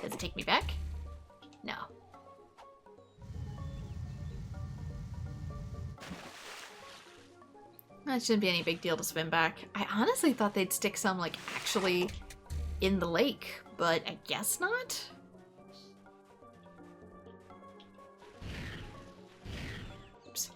Does it take me back? No. That shouldn't be any big deal to swim back. I honestly thought they'd stick some, like, actually in the lake, but I guess not? Oops.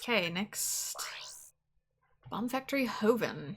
Okay, next. Bomb Factory Hoven.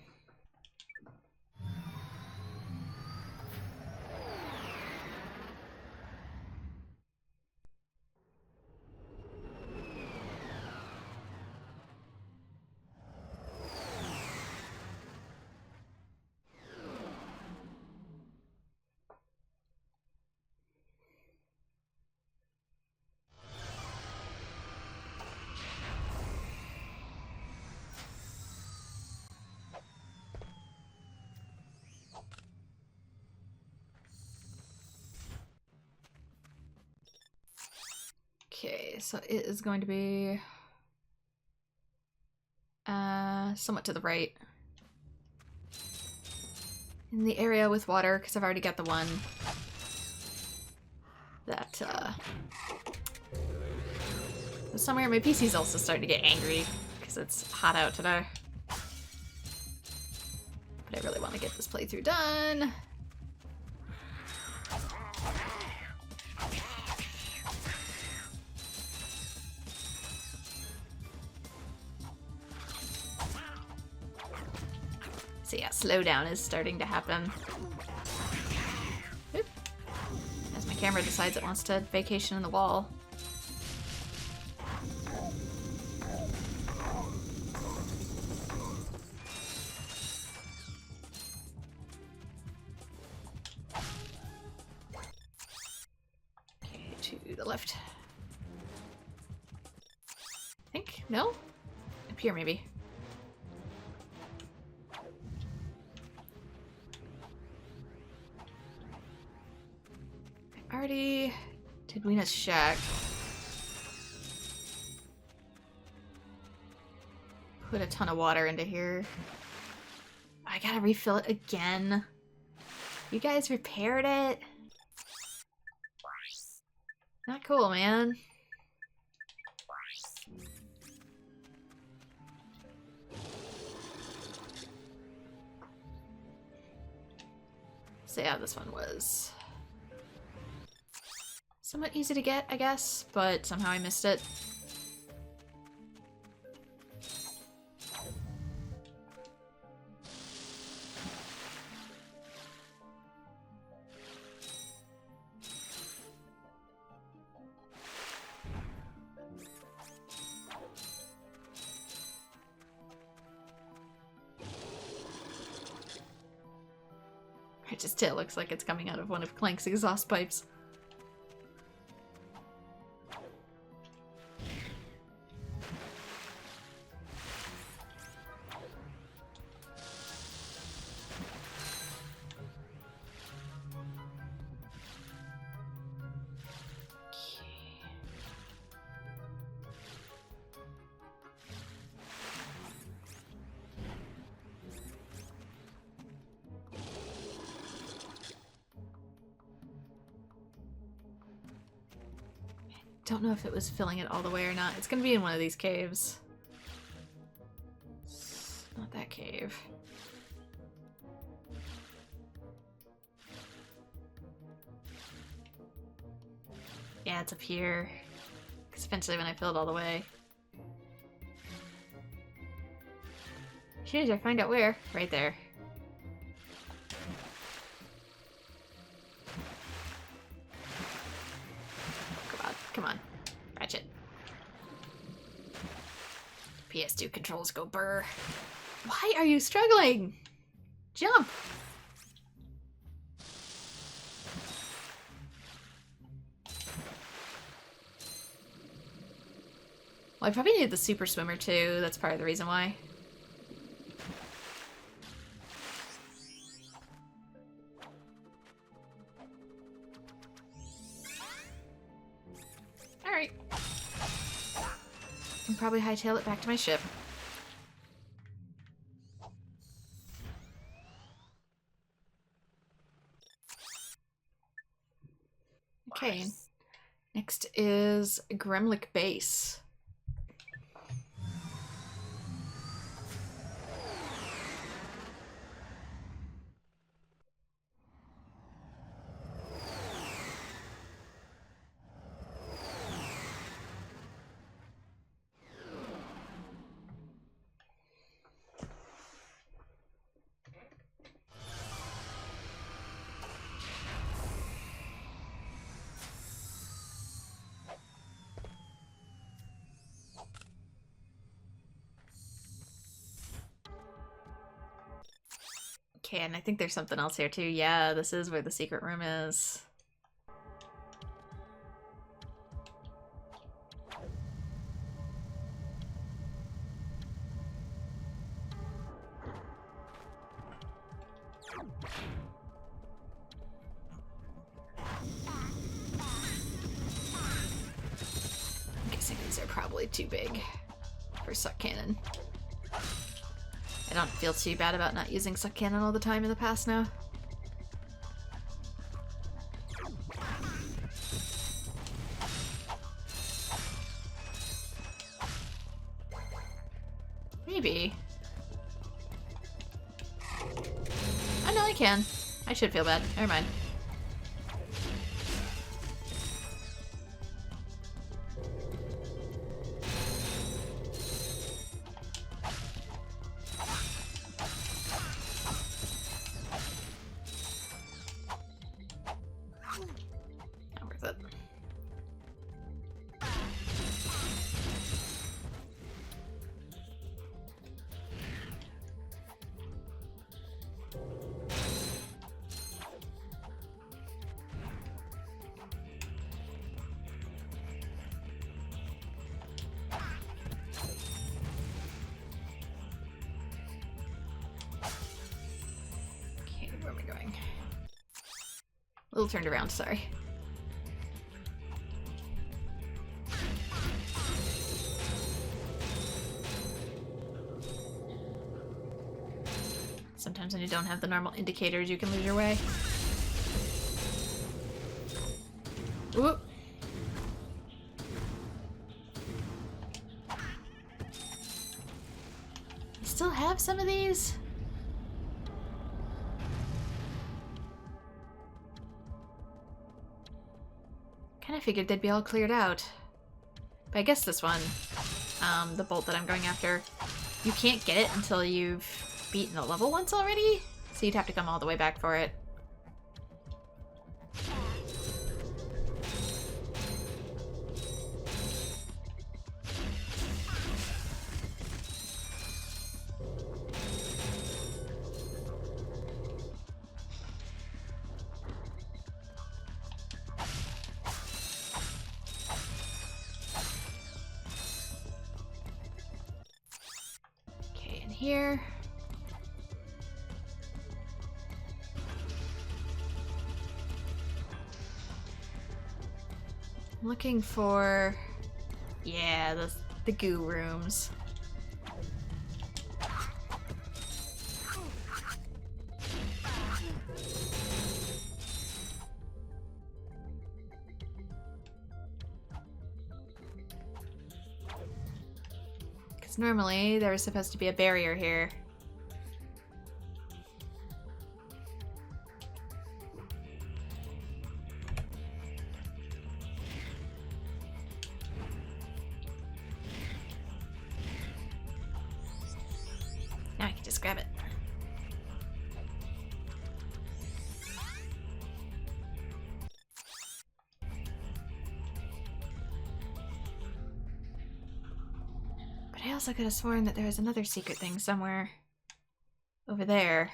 Okay, so it is going to be somewhat to the right. In the area with water, because I've already got the one that Somewhere my PC's also starting to get angry because it's hot out today. But I really want to get this playthrough done. So yeah, slowdown is starting to happen. Oop. As my camera decides it wants to vacation in the wall. Okay, to the left. I think? No? Up here, maybe. Already did Weena's shack. Put a ton of water into here. I gotta refill it again. You guys repaired it? Not cool, man. So yeah, this one was somewhat easy to get, I guess, but somehow I missed it. Ratchet's tail looks like it's coming out of one of Clank's exhaust pipes. Don't know if it was filling it all the way or not. It's gonna be in one of these caves. Not that cave. Yeah, it's up here. Because eventually when I fill it all the way. As soon as I find out where, right there. Come on, Ratchet. PS2 controls go burr. Why are you struggling? Jump! Well, I probably need the super swimmer too. That's part of the reason why. Alright. Can probably hightail it back to my ship. Okay. Next is Gremlick Base. Okay, and I think there's something else here too. Yeah, this is where the secret room is. I'm guessing these are probably too big for suck cannon. I don't feel too bad about not using suck cannon all the time in the past now. Maybe. Oh no, I can. I should feel bad. Never mind. Not worth it. Where am I going? A little turned around, sorry. Sometimes when you don't have the normal indicators, you can lose your way. Whoop! I still have some of these? Kinda figured they'd be all cleared out. But I guess this one, the bolt that I'm going after, you can't get it until you've beaten the level once already? So you'd have to come all the way back for it. Okay, in here. I'm looking for, yeah, the goo rooms. Because normally there was supposed to be a barrier here. Now I can just grab it. But I also could have sworn that there was another secret thing somewhere over there.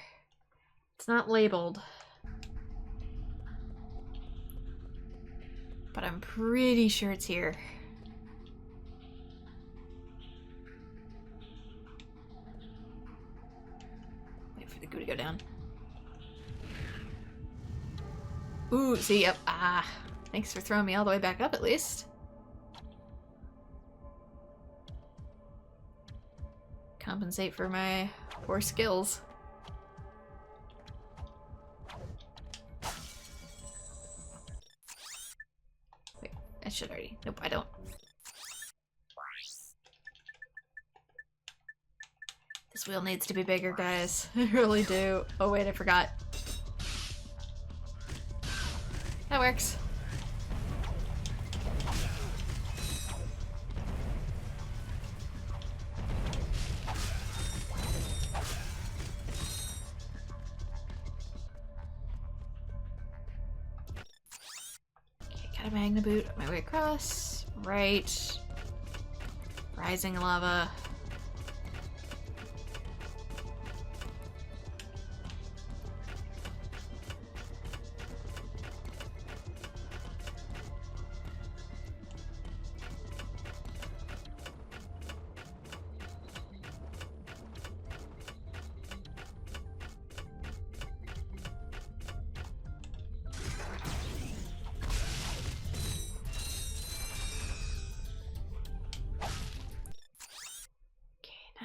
It's not labeled. But I'm pretty sure it's here. For the goo to go down. Ooh, see, yep. Ah, thanks for throwing me all the way back up at least. Compensate for my poor skills. Wait, I should already. Nope, I don't. This wheel needs to be bigger, guys. I really do. Oh wait, I forgot. That works. Okay, got a magna boot on my way across. Right. Rising lava.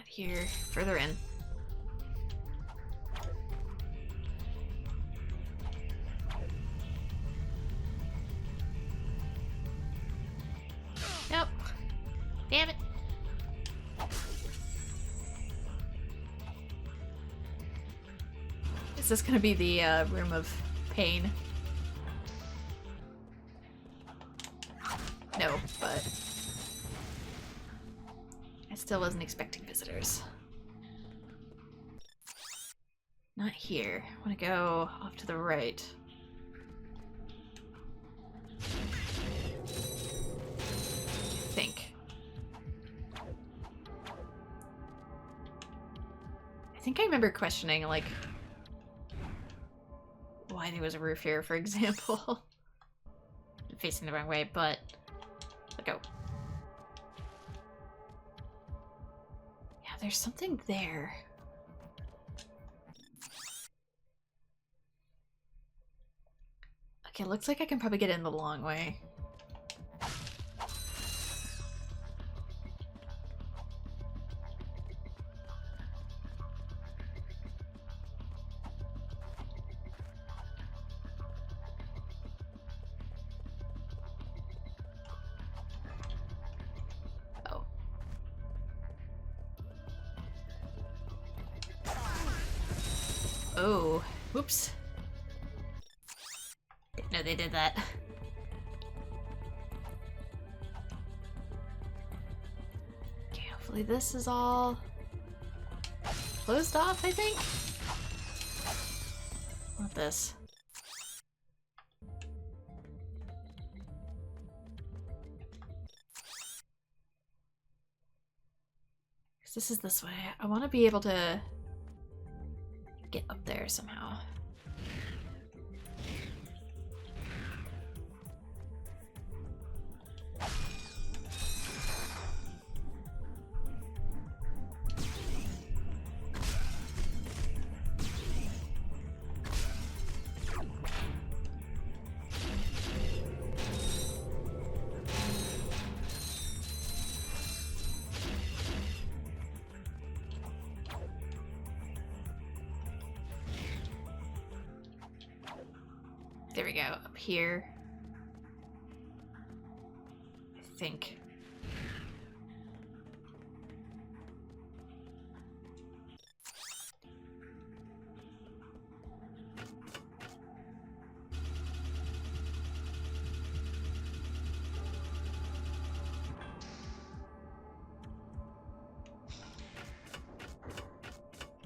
Here, further in. Nope. Damn it. this gonna be the room of pain? No, but I still wasn't expecting visitors. Not here. I want to go off to the right. I think I remember questioning, like, why there was a roof here, for example. I'm facing the wrong way, but let go. Yeah, there's something there. Okay, looks like I can probably get in the long way. Oh, whoops. Didn't know they did that. Okay, hopefully this is all closed off, I think? Not this. Because this is this way. I want to be able to get up there somehow. There we go, up here. I think.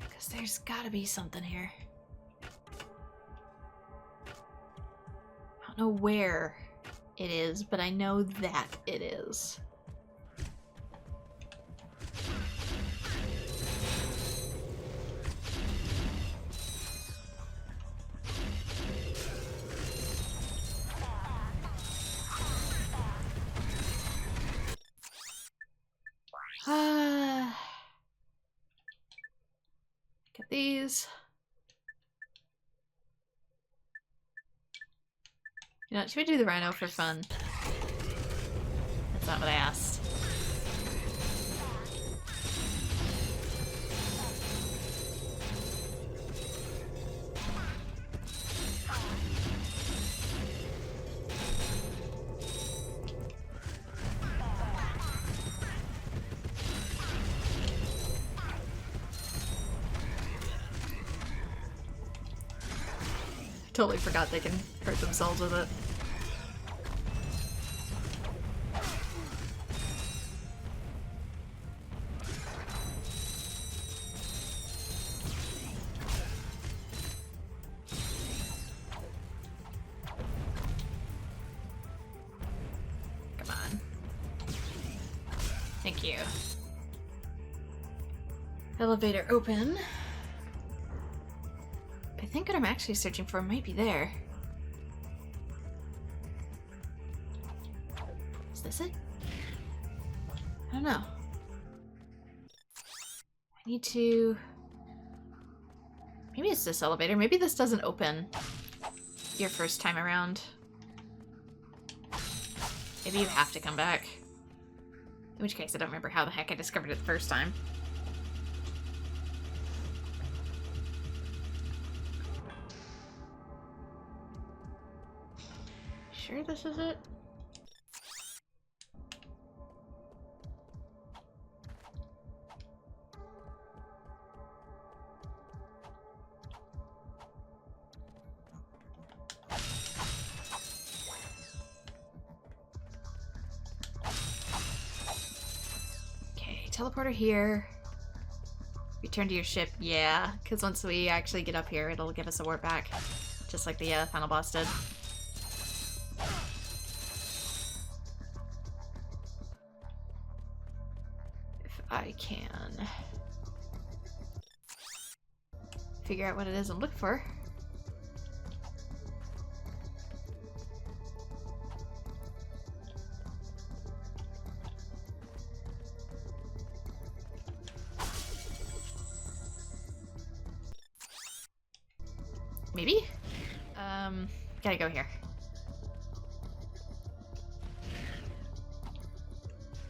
Because there's gotta be something here. Know where it is, but I know that it is. Get these. You know, should we do the rhino for fun? That's not what I asked. Totally forgot they can hurt themselves with it. Come on. Thank you. Elevator open. I think what I'm actually searching for might be there. Is this it? I don't know. I need to... Maybe it's this elevator. Maybe this doesn't open your first time around. Maybe you have to come back. In which case, I don't remember how the heck I discovered it the first time. Sure this is it? teleporter here. Return to your ship, yeah. Because once we actually get up here, it'll give us a warp back. Just like the final boss did. If I can figure out what it is I'm looking for. Maybe? Gotta go here.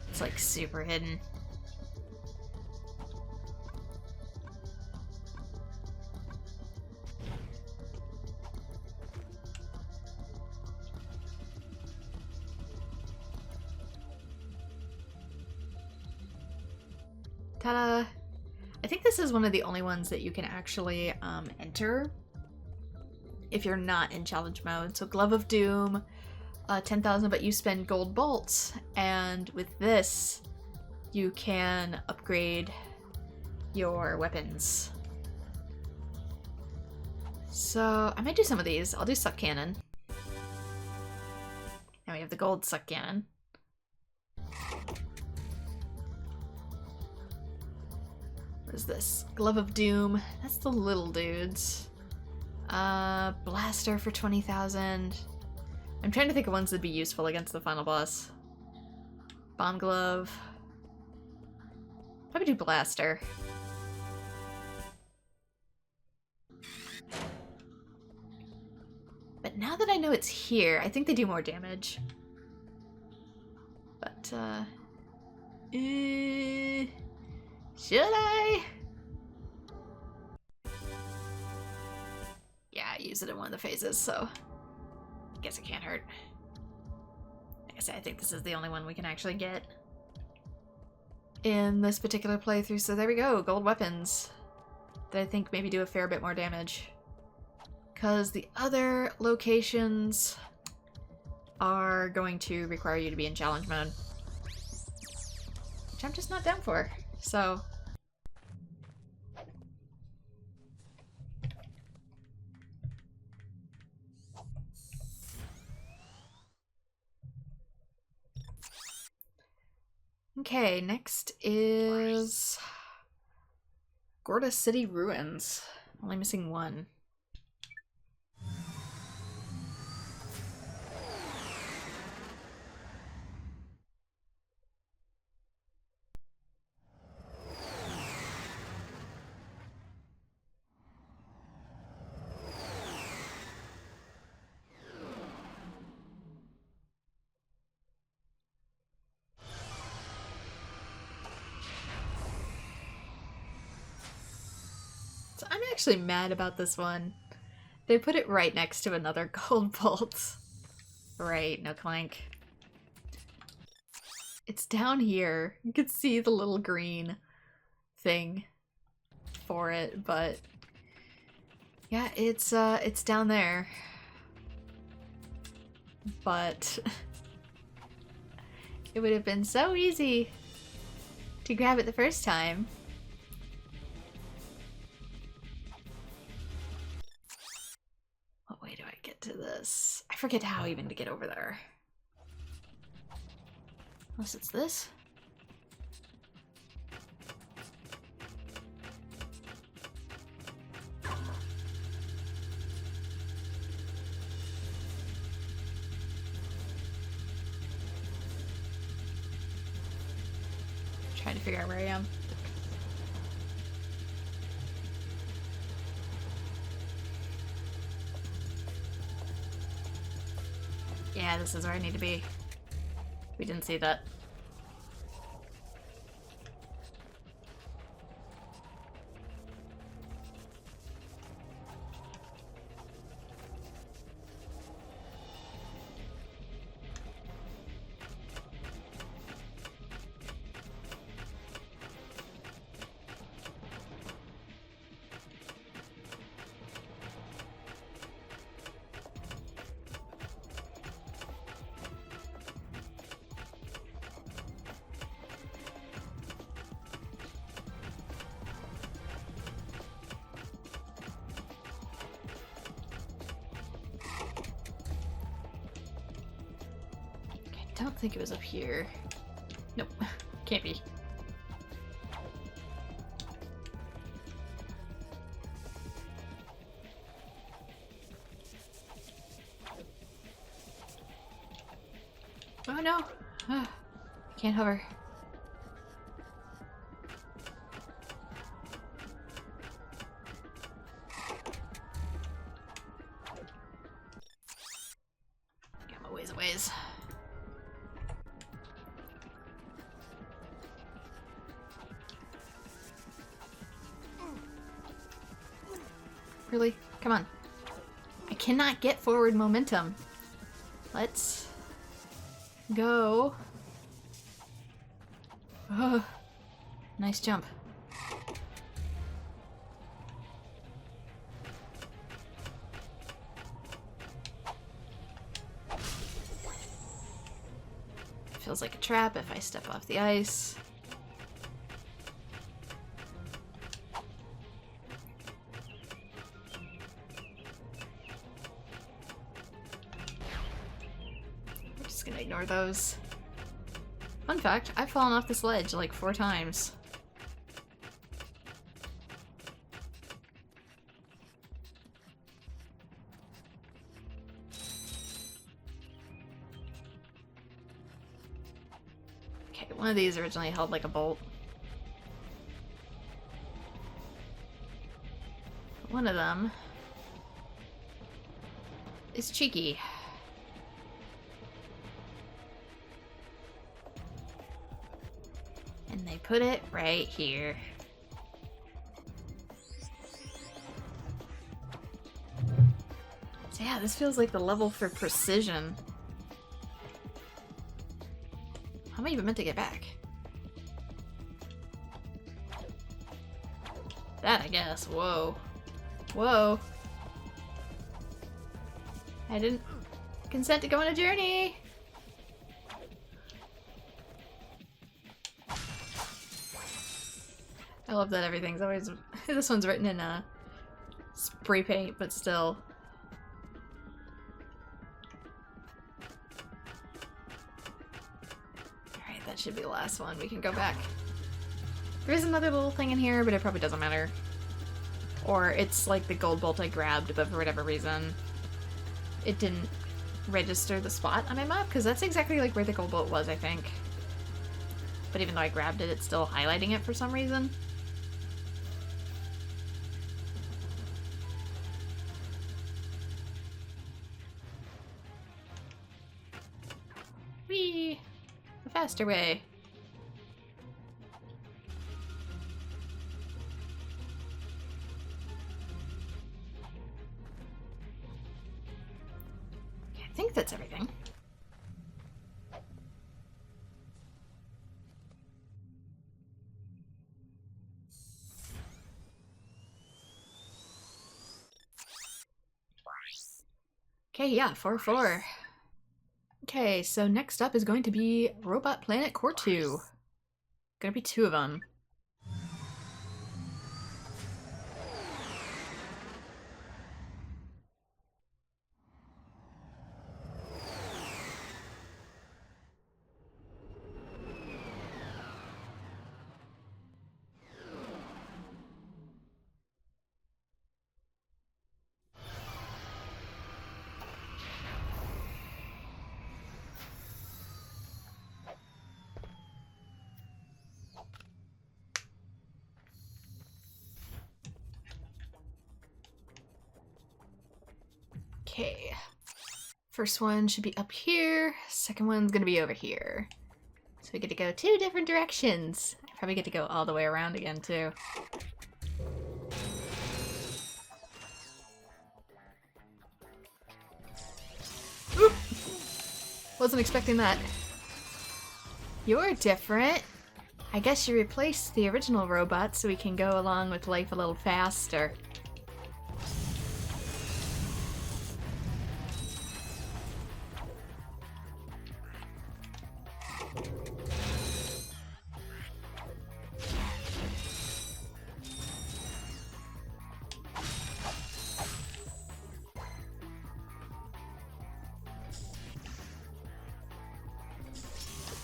It's like super hidden. Ta-da! I think this is one of the only ones that you can actually enter if you're not in challenge mode. So Glove of Doom, 10,000, but you spend gold bolts, and with this you can upgrade your weapons. So I might do some of these. I'll do Suck Cannon. Now we have the gold Suck Cannon. What is this? Glove of Doom. That's the little dudes. Blaster for 20,000. I'm trying to think of ones that'd be useful against the final boss. Bomb Glove. Probably do Blaster. But now that I know it's here, I think they do more damage. But, should I? Yeah, I use it in one of the phases, so I guess it can't hurt. Like I said, I think this is the only one we can actually get in this particular playthrough, so there we go, gold weapons that I think maybe do a fair bit more damage. Because the other locations are going to require you to be in challenge mode, which I'm just not down for, so... Okay, next is Gorda City Ruins. Only missing one. I'm actually mad about this one. They put it right next to another gold bolt. Right, no Clank. It's down here. You can see the little green thing for it, but yeah, it's down there. But it would have been so easy to grab it the first time. What way do I get to this? I forget how even to get over there. Unless it's this. Trying to figure out where I am. Yeah, this is where I need to be. We didn't see that. don't think it was up here. Nope. Can't be. Oh no! Can't hover. I'm a ways a ways. Really? Come on. I cannot get forward momentum. Let's go. Oh, nice jump. Feels like a trap if I step off the ice. We're just gonna ignore those. Fun fact, I've fallen off this ledge like 4 times. Okay, one of these originally held like a bolt. One of them is cheeky. And they put it right here. So yeah, this feels like the level for precision. How am I even meant to get back? That, I guess. Whoa. Whoa. I didn't consent to go on a journey. I love that everything's always... This one's written in spray paint, but still. Alright, that should be the last one. We can go back. There is another little thing in here, but it probably doesn't matter. Or it's like the gold bolt I grabbed, but for whatever reason, it didn't register the spot on my map, because that's exactly like where the gold bolt was, I think. But even though I grabbed it, it's still highlighting it for some reason. Whee! The faster way. Okay, I think that's everything. Okay, yeah, 4-4. Okay, so next up is going to be Robot Planet Quartu. Gonna be 2 of them. Okay. First one should be up here. Second one's gonna be over here. So we get to go 2 different directions. I probably get to go all the way around again, too. Oop! Wasn't expecting that. You're different. I guess you replaced the original robot so we can go along with life a little faster.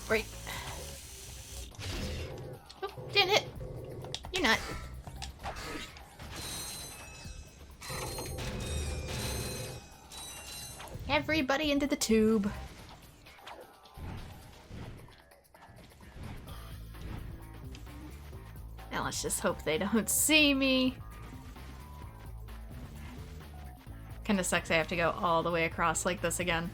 Right. Oh, didn't hit. You're not. Everybody into the tube. Now let's just hope they don't see me. Kinda sucks I have to go all the way across like this again.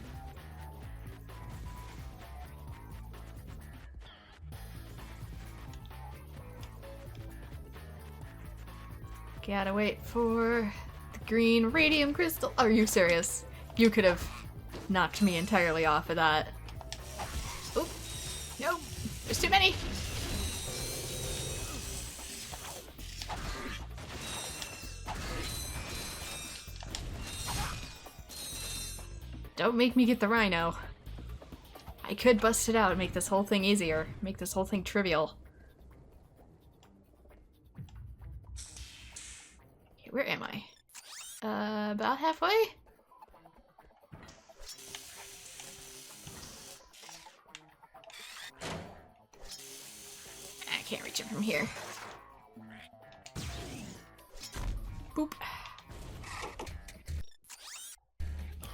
Gotta wait for the green radium crystal. Are you serious? You could have knocked me entirely off of that. Oop. No. There's too many. Don't make me get the R.Y.N.O. I could bust it out and make this whole thing easier. Make this whole thing trivial. Okay, where am I? About halfway? I can't reach it from here. Boop.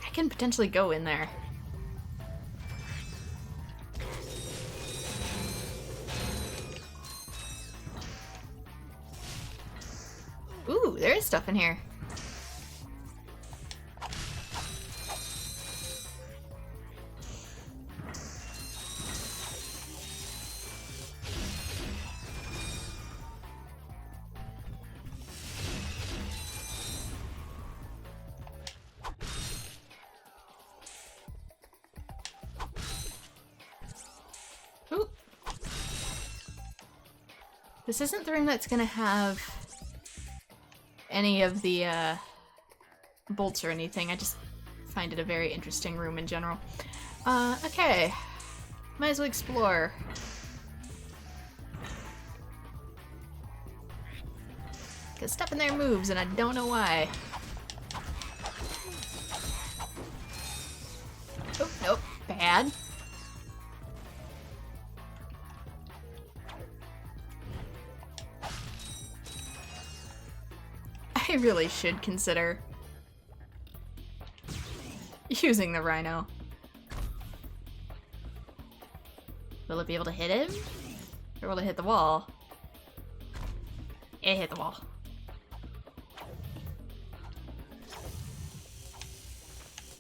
I can potentially go in there. Ooh, there is stuff in here. Ooh. This isn't the room that's gonna have any of the bolts or anything. I just find it a very interesting room in general. Okay. Might as well explore. Because stuff in there moves and I don't know why. Oh, nope. Bad. I really should consider using the R.Y.N.O. Will it be able to hit him? Or will it hit the wall? It hit the wall.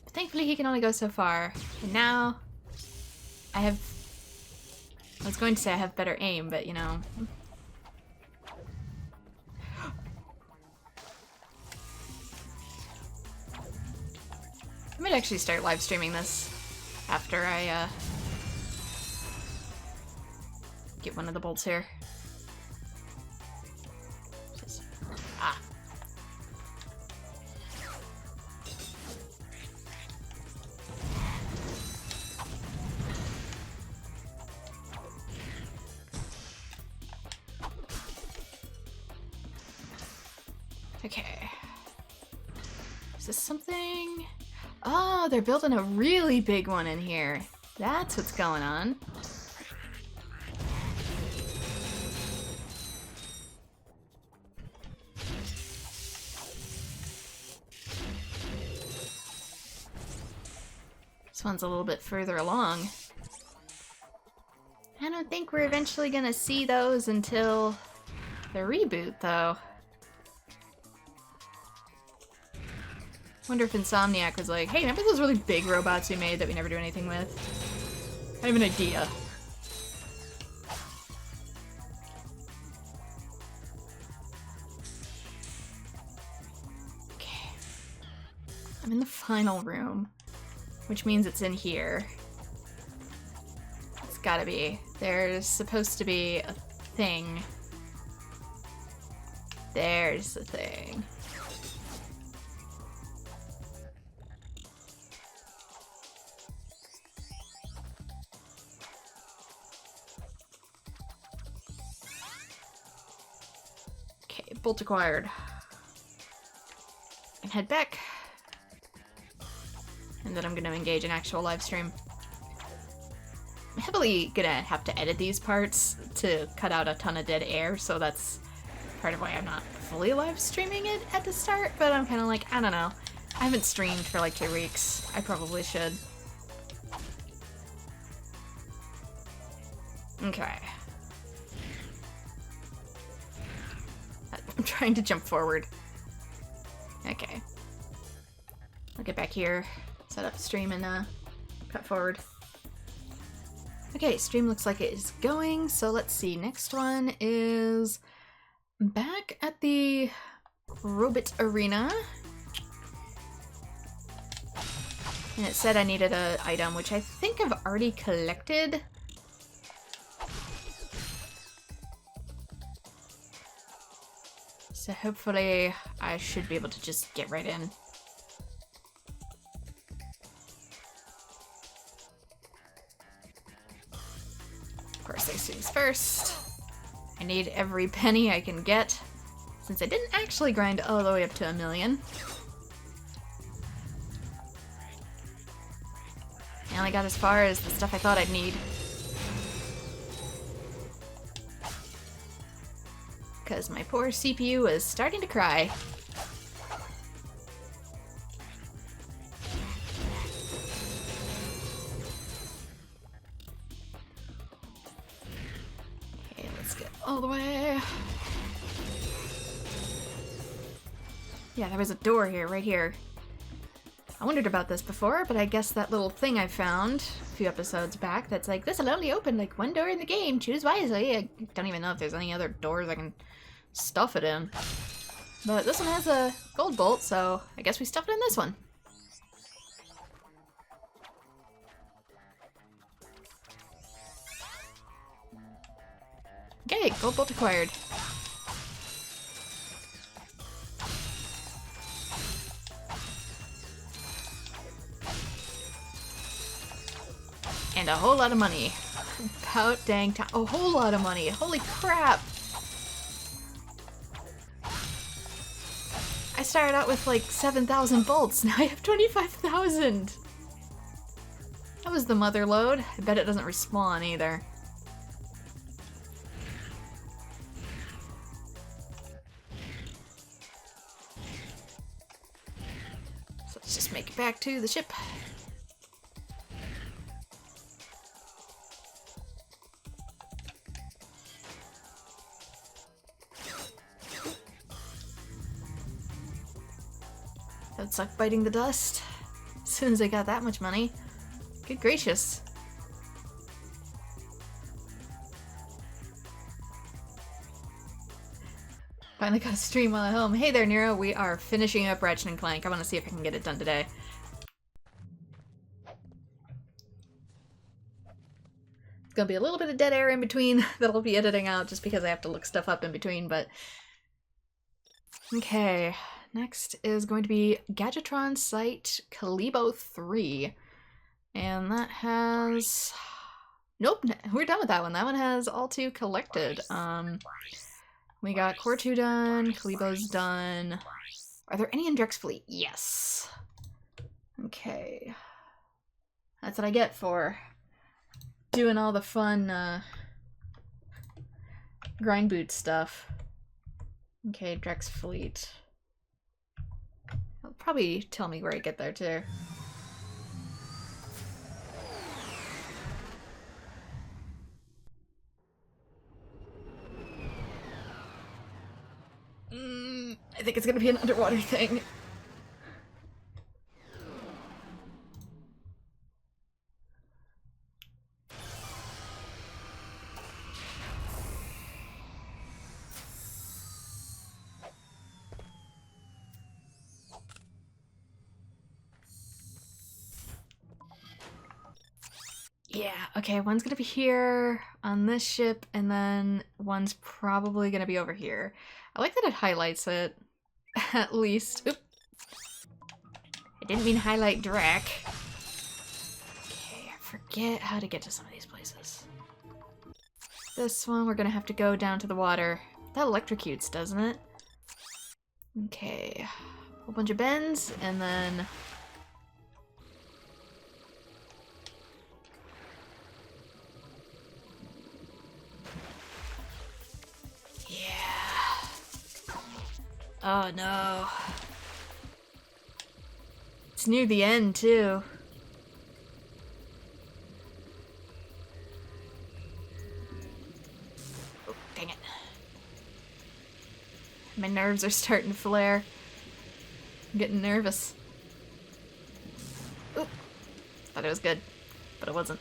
But thankfully he can only go so far. And now I was going to say I have better aim, but you know. I might actually start live streaming this after I get one of the bolts here. Ah. Okay. Is this something? Oh, they're building a really big one in here. That's what's going on. This one's a little bit further along. I don't think we're eventually gonna see those until the reboot, though. Wonder if Insomniac was like, hey, remember those really big robots we made that we never do anything with? I have an idea. Okay. I'm in the final room, which means it's in here. It's gotta be. There's supposed to be a thing. There's the thing. Bolt acquired. And head back. And then I'm going to engage in actual live stream. heavily gonna have to edit these parts to cut out a ton of dead air, so that's part of why I'm not fully live streaming it at the start, but I'm kind of like, I don't know. I haven't streamed for like 2 weeks. I probably should. Okay. I'm trying to jump forward. Okay. I'll get back here, set up stream, and cut forward. Okay, stream looks like it is going, so let's see. Next one is back at the Robot Arena. And it said I needed an item, which I think I've already collected. So hopefully I should be able to just get right in. Of course, things first. I need every penny I can get, since I didn't actually grind all the way up to 1 million. I only got as far as the stuff I thought I'd need. Because my poor CPU is starting to cry. Okay, let's get all the way. Yeah, there was a door here, right here. I wondered about this before, but I guess that little thing I found a few episodes back that's like, this'll only open like 1 door in the game, choose wisely. I don't even know if there's any other doors I can stuff it in. But this one has a gold bolt, so I guess we stuff it in this one. Okay, gold bolt acquired. And a whole lot of money. About dang time. A whole lot of money. Holy crap! I started out with like 7,000 bolts. Now I have 25,000. That was the mother load. I bet it doesn't respawn either. So let's just make it back to the ship. That sucked biting the dust. As soon as I got that much money. Good gracious. Finally got a stream while at home. Hey there, Nero. We are finishing up Ratchet & Clank. I want to see if I can get it done today. It's gonna be a little bit of dead air in between that I'll be editing out just because I have to look stuff up in between, but... Okay. Next is going to be Gadgetron Site Kalibo 3. And that has... Nope, we're done with that one. That one has all 2 collected. We got Quartu done, Kalibo's done. Are there any in Drex Fleet? Yes. Okay. That's what I get for doing all the fun grind boot stuff. Okay, Drex Fleet. It'll probably tell me where I get there too. I think it's gonna be an underwater thing. Yeah, okay, one's gonna be here on this ship, and then one's probably gonna be over here. I like that it highlights it, at least. Oop. I didn't mean highlight Drac. Okay, I forget how to get to some of these places. This one, we're gonna have to go down to the water. That electrocutes, doesn't it? Okay, a whole bunch of bends, and then... Oh no. It's near the end, too. Oh, dang it. My nerves are starting to flare. I'm getting nervous. Oop. Thought it was good, but it wasn't.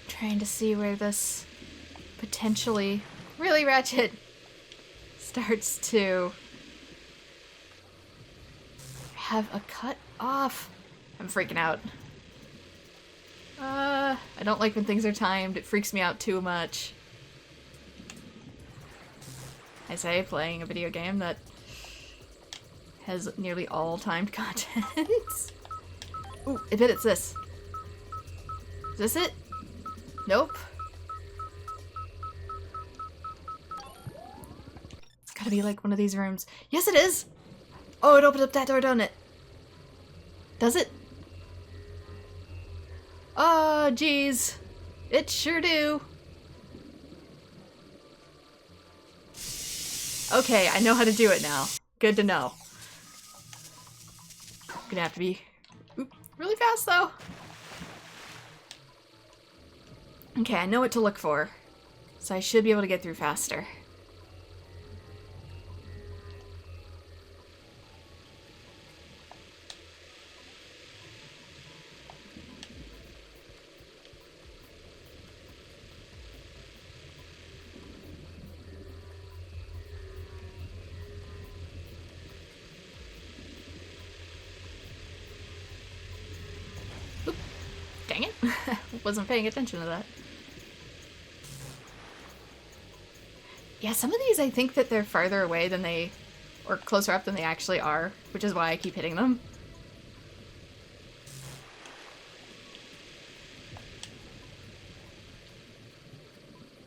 Trying to see where this potentially really Ratchet starts to have a cut off. I'm freaking out. I don't like when things are timed. It freaks me out too much. I say playing a video game that has nearly all timed content. Ooh, I bet it's this. Is this it? Nope. It's gotta be like one of these rooms. Yes, it is! Oh, it opened up that door, don't it? Does it? Oh, jeez. It sure do. Okay, I know how to do it now. Good to know. I'm gonna have to be really fast, though. Okay, I know what to look for, so I should be able to get through faster. Oop, dang it. Wasn't paying attention to that. Yeah, some of these I think that they're farther away than they, or closer up than they actually are, which is why I keep hitting them.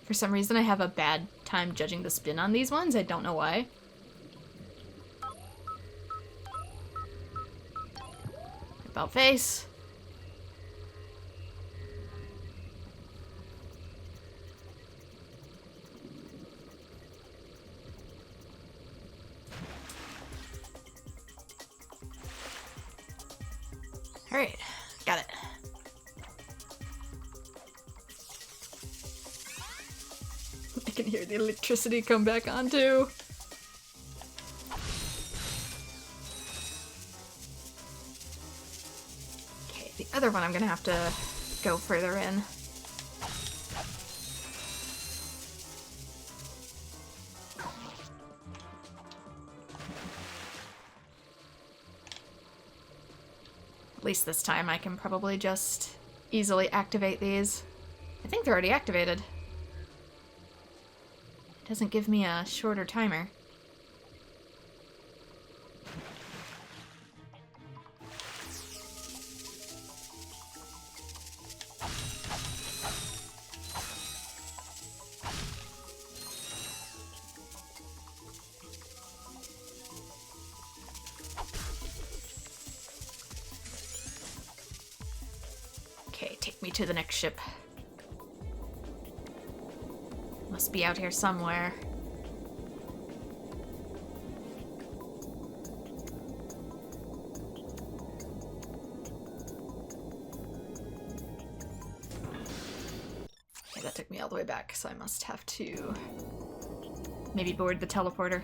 For some reason I have a bad time judging the spin on these ones, I don't know why. About face. Alright, got it. I can hear the electricity come back on too. Okay, the other one I'm gonna have to go further in. At least this time I can probably just easily activate these. I think they're already activated. It doesn't give me a shorter timer. Okay, take me to the next ship. Must be out here somewhere. Okay, that took me all the way back, so I must have to maybe board the teleporter.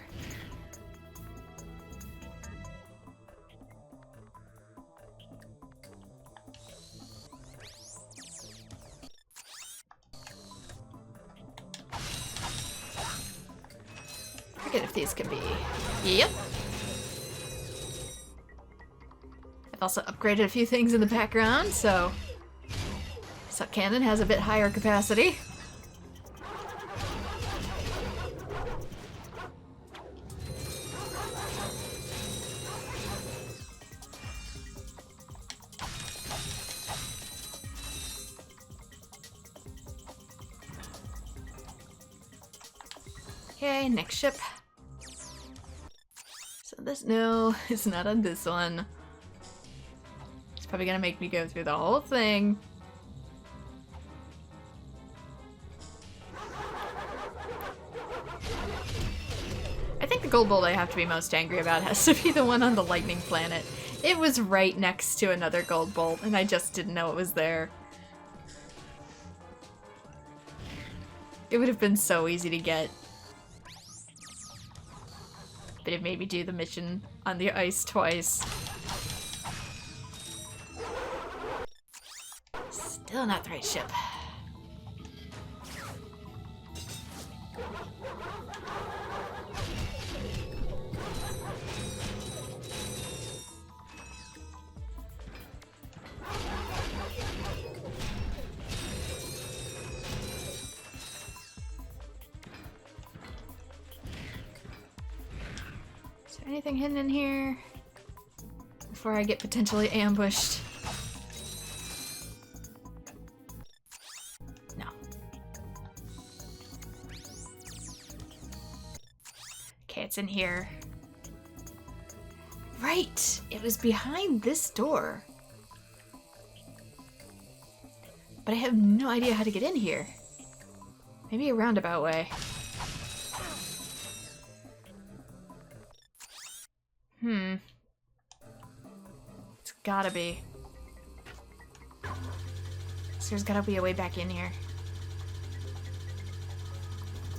If these can be... Yep. I've also upgraded a few things in the background, so... Suck Cannon has a bit higher capacity. Okay, next ship. No, it's not on this one. It's probably gonna make me go through the whole thing. gold bolt I have to be most angry about has to be the one on the lightning planet. It was right next to another gold bolt, and I just didn't know it was there. It would have been so easy to get. But it made me do the mission on the ice twice. Still not the right ship. Is there anything hidden in here before I get potentially ambushed? No. Okay, it's in here. Right! It was behind this door. But I have no idea how to get in here. Maybe a roundabout way. It's gotta be. So there's gotta be a way back in here.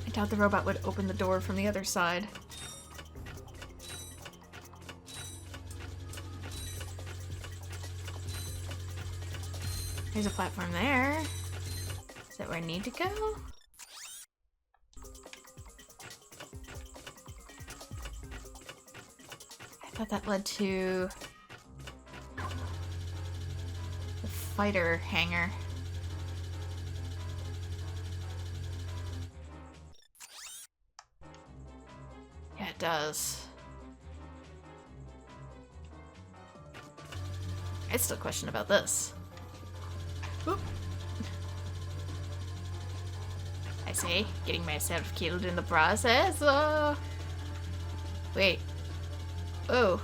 I doubt the robot would open the door from the other side. There's a platform there. Is that where I need to go? I thought that led to the fighter hangar. Yeah, it does. I still question about this. Oop. I say, getting myself killed in the process. Wait. Oh.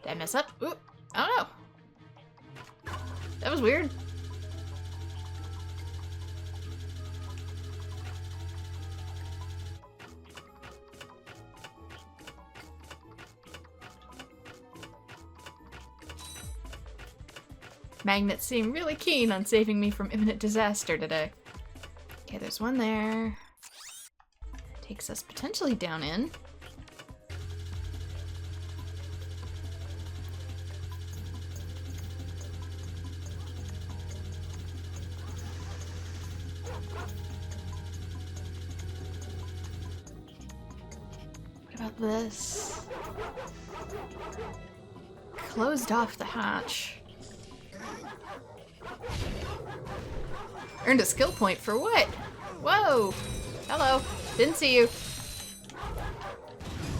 Did I mess up? Ooh, I don't know. That was weird. Magnets seem really keen on saving me from imminent disaster today. Okay, there's one there. Takes us potentially down in. What about this? Closed off the hatch. Earned a skill point for what? Whoa! Hello. Didn't see you.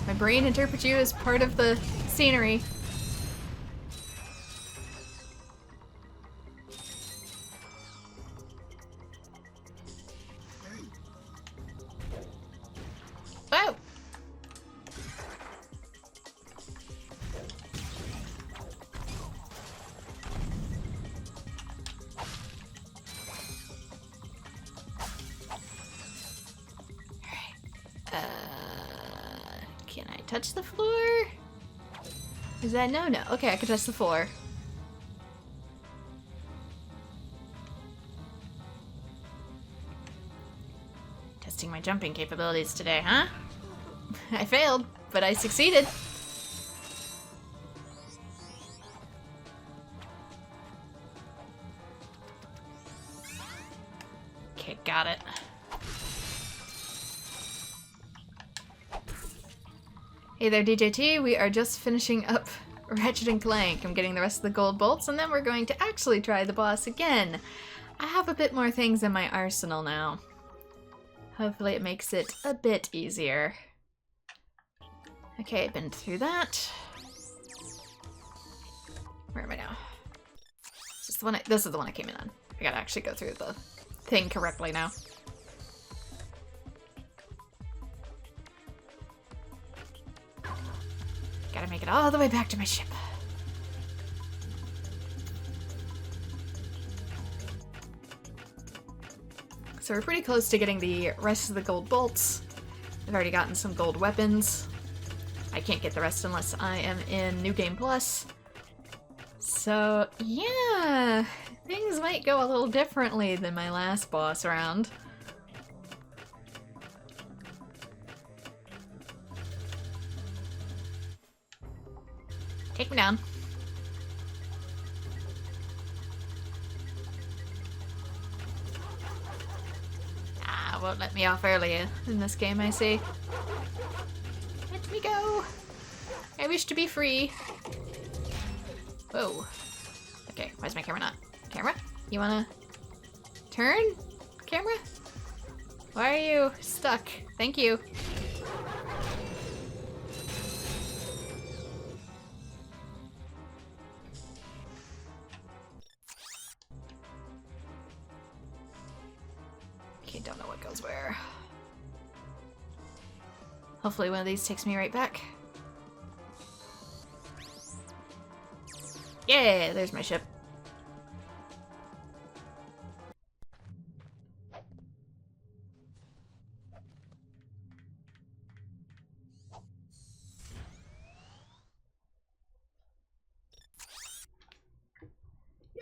My brain interprets you as part of the scenery. Oh! Can I touch the floor? Is that no? No. Okay, I can touch the floor. Testing my jumping capabilities today, huh? I failed, but I succeeded. Okay, got it. Hey there, DJT. We are just finishing up Ratchet & Clank. I'm getting the rest of the gold bolts, and then we're going to actually try the boss again. I have a bit more things in my arsenal now. Hopefully it makes it a bit easier. Okay, I've been through that. Where am I now? This is the one I came in on. I gotta actually go through the thing correctly now. Gotta make it all the way back to my ship. So we're pretty close to getting the rest of the gold bolts. I've already gotten some gold weapons. I can't get the rest unless I am in New Game Plus. So, yeah, things might go a little differently than my last boss round. Take me down. Ah, won't let me off early in this game, I see. Let me go. I wish to be free. Whoa. Okay, why's my camera not? Camera? You wanna turn? Camera? Why are you stuck? Thank you. Okay, don't know what goes where. Hopefully one of these takes me right back. Yeah, there's my ship.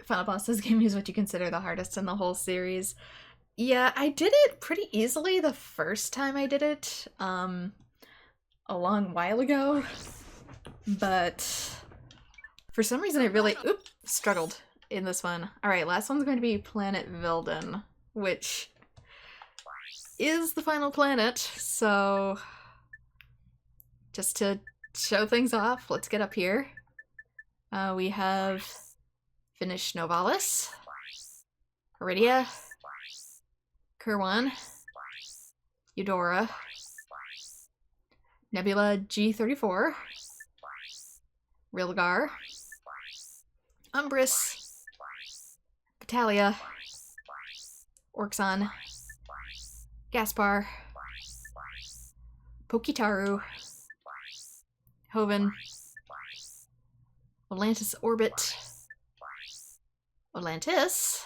Final boss this game is what you consider the hardest in the whole series. Yeah, I did it pretty easily the first time I did it, a long while ago, but for some reason I really struggled in this one. Alright, last one's going to be Planet Veldin, which is the final planet, so just to show things off, let's get up here. We have finished Novalis, Aridia, Kerwan, Eudora, Nebula G34, Rilgar, Umbris, Batalia, Orxon, Gaspar, Pokitaru, Hoven, Oltanis Orbit, Atlantis,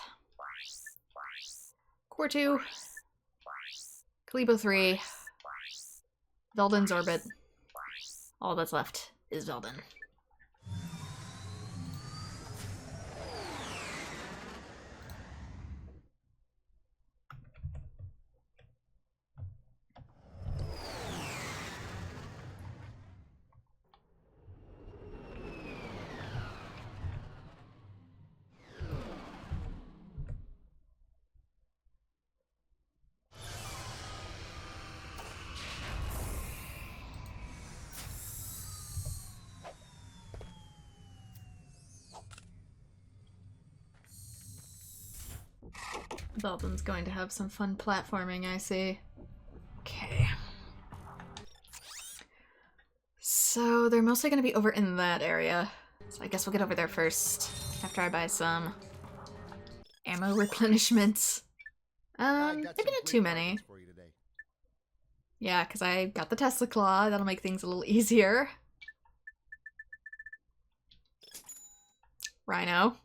Quartu, Kalibo 3, Veldin's Orbit. All that's left is Veldin. Veldin's going to have some fun platforming, I see. Okay. So they're mostly going to be over in that area. So I guess we'll get over there first, after I buy some ammo replenishments. Maybe not too many. Yeah, because I got the Tesla Claw. That'll make things a little easier. R.Y.N.O.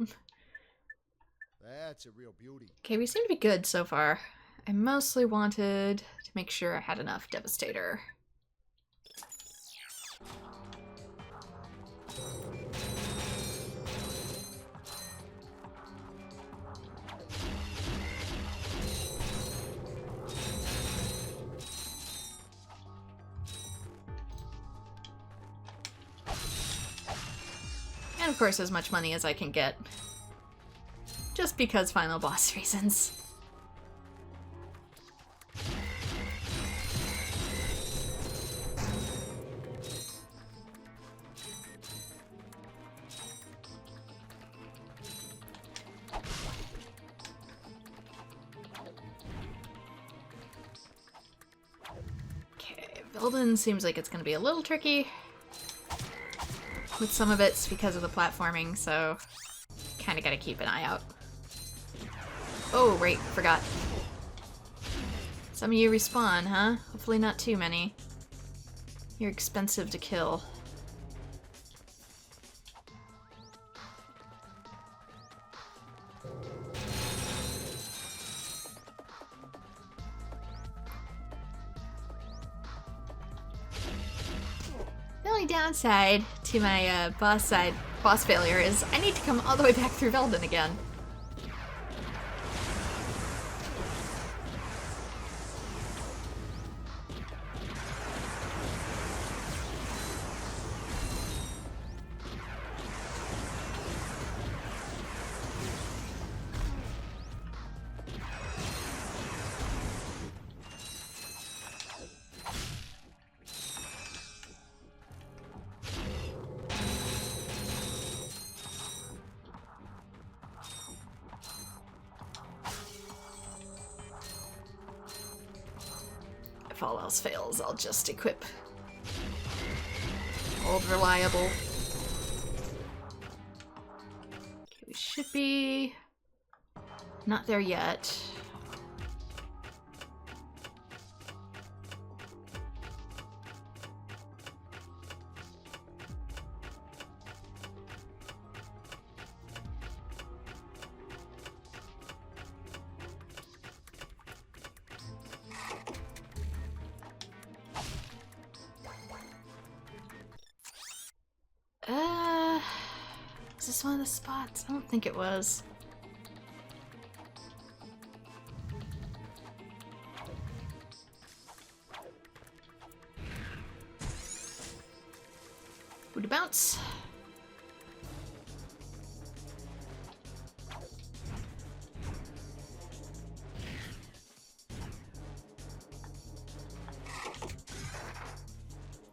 That's a real beauty. Okay, we seem to be good so far. I mostly wanted to make sure I had enough Devastator. And of course as much money as I can get. Just because final boss reasons. Okay, Veldin seems like it's gonna be a little tricky with some of it because of the platforming, so kinda gotta keep an eye out. Oh, right, forgot. Some of you respawn, huh? Hopefully not too many. You're expensive to kill. only downside to my boss failure is I need to come all the way back through Veldin again. If all else fails, I'll just equip Old Reliable. Okay, we should be not there yet. Is this one of the spots? I don't think it was. Booty bounce.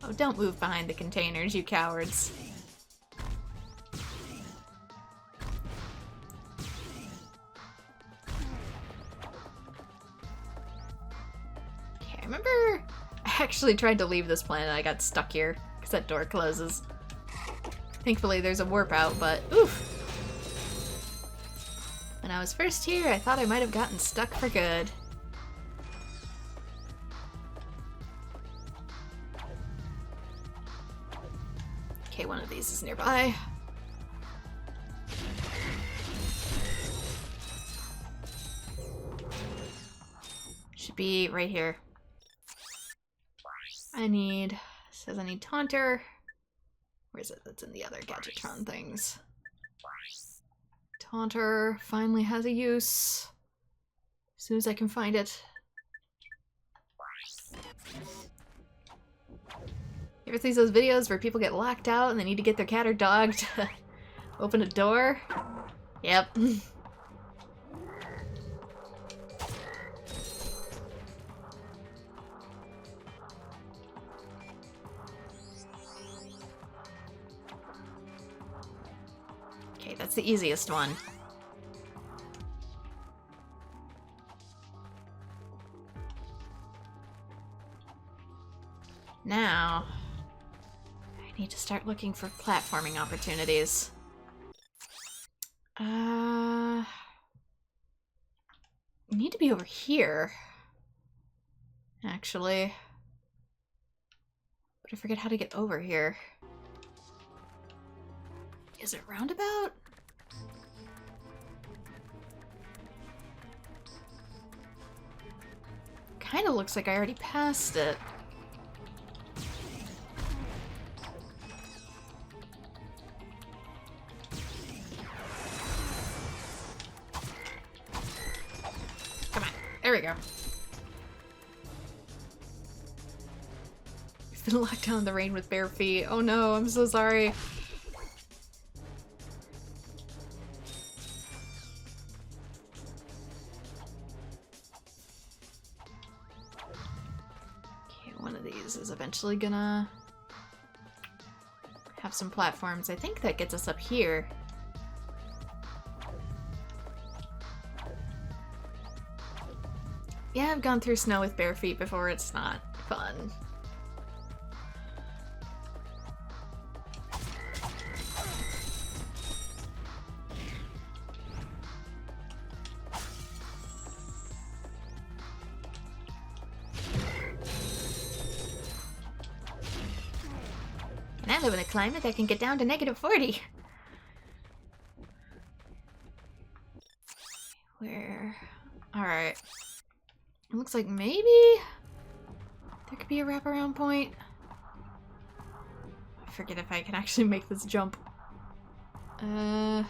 Oh, don't move behind the containers, you cowards. I actually tried to leave this planet. I got stuck here because that door closes. Thankfully there's a warp out, but oof. When I was first here, I thought I might have gotten stuck for good. Okay, one of these is nearby. Should be right here. Says I need Taunter. Where is it? That's in the other Gadgetron things. Taunter finally has a use. As soon as I can find it. You ever see those videos where people get locked out and they need to get their cat or dog to open a door? Yep. That's the easiest one. Now, I need to start looking for platforming opportunities. Need to be over here, actually. But I forget how to get over here. Is it roundabout? Kinda looks like I already passed it. Come on, there we go. We've been locked down in the rain with bare feet. Oh no, I'm so sorry. Eventually gonna have some platforms. I think that gets us up here. Yeah, I've gone through snow with bare feet before. It's not fun. I live in a climate that can get down to -40. Where? Alright. It looks like maybe there could be a wraparound point. forget if I can actually make this jump. Oh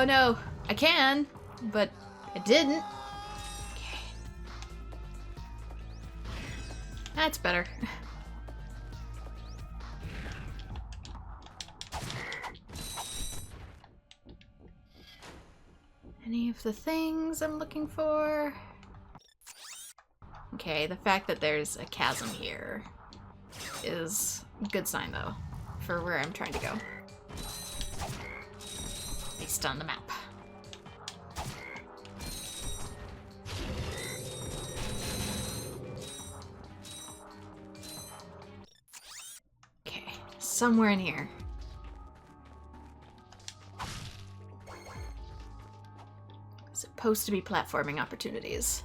no, I can, but I didn't. Okay. That's better. Any of the things I'm looking for? Okay, the fact that there's a chasm here is a good sign, though, for where I'm trying to go. Based on the map. Okay, somewhere in here. Supposed to be platforming opportunities.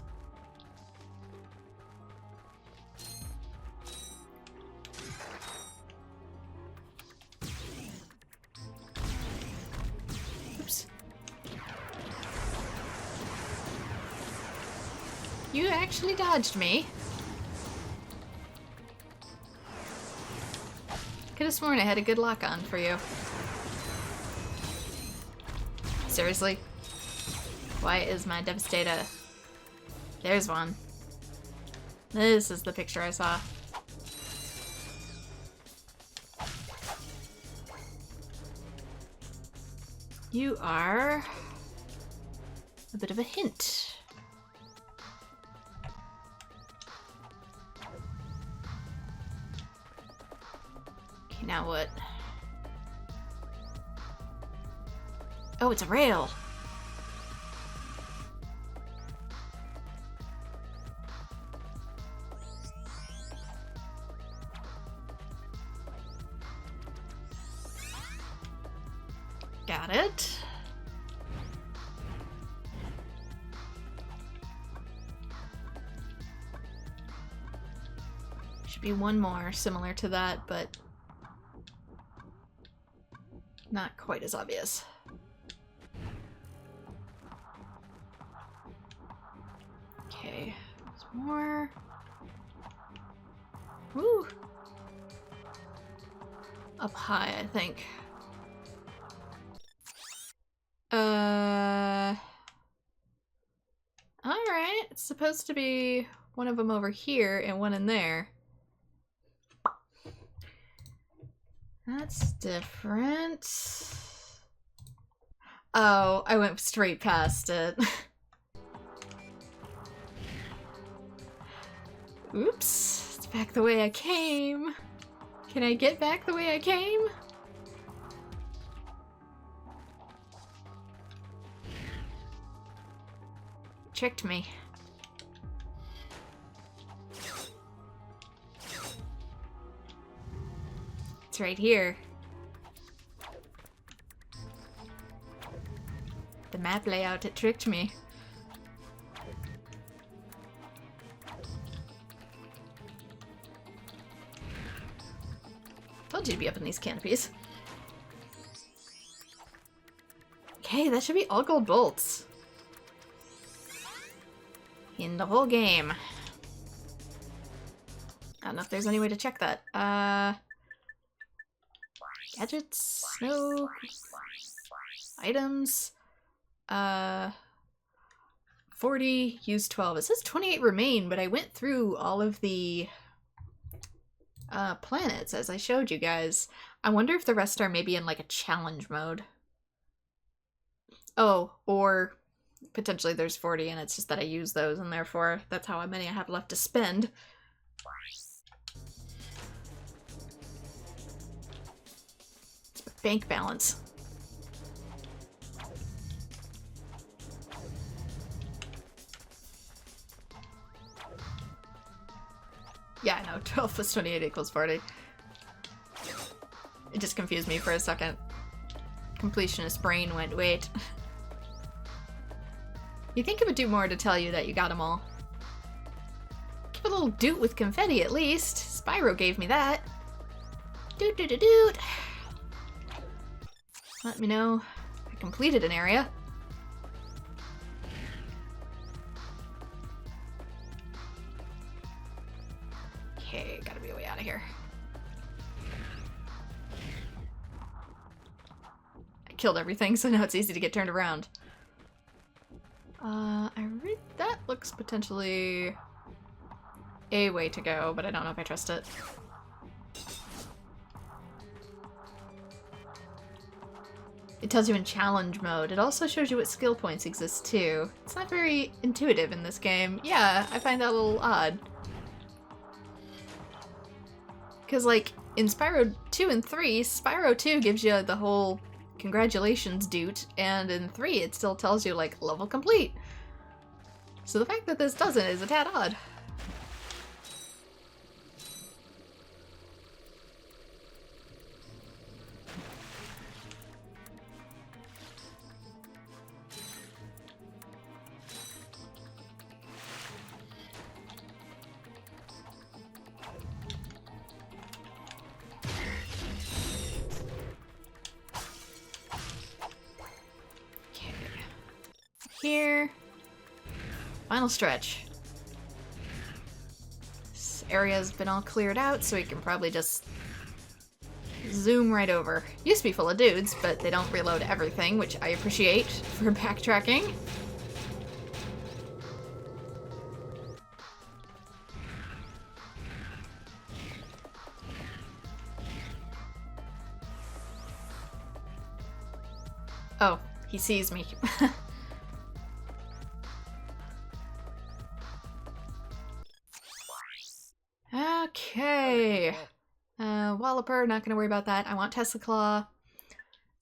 Oops. You actually dodged me. Could have sworn I had a good lock on for you. Seriously? Why is my Devastator? There's one. This is the picture I saw. You are a bit of a hint. Okay, now what? Oh, it's a rail. Got it. Should be one more similar to that, but not quite as obvious. Okay, there's more. Woo! Up high, I think. Alright, it's supposed to be one of them over here and one in there. That's different. Oh, I went straight past it. Oops, it's back the way I came. Can I get back the way I came? Tricked me. It's right here. The map layout, it tricked me. Told you to be up in these canopies. Okay, that should be all gold bolts. In the whole game. I don't know if there's any way to check that. Gadgets? No. Items? 40, use 12. It says 28 remain, but I went through all of the planets as I showed you guys. I wonder if the rest are maybe in like a challenge mode. Oh, or potentially there's 40 and it's just that I use those and therefore that's how many I have left to spend. It's my bank balance. Yeah, I know, 12 plus 28 equals 40. It just confused me for a second. Completionist brain went, wait. You think it would do more to tell you that you got them all. Give a little doot with confetti at least. Spyro gave me that. Doot doot doot doot. Let me know I completed an area. Okay, gotta be a way out of here. I killed everything, so now it's easy to get turned around. That looks potentially a way to go, but I don't know if I trust it. It tells you in challenge mode. It also shows you what skill points exist too. It's not very intuitive in this game. Yeah, I find that a little odd. Because like in Spyro 2 and 3, Spyro 2 gives you the whole congratulations dude, and in 3 it still tells you like level complete. So the fact that this doesn't is a tad odd. Here. Final stretch. This area's been all cleared out, so we can probably just zoom right over. Used to be full of dudes, but they don't reload everything, which I appreciate for backtracking. Oh, he sees me. Okay. Walloper, not gonna worry about that. I want Tesla Claw.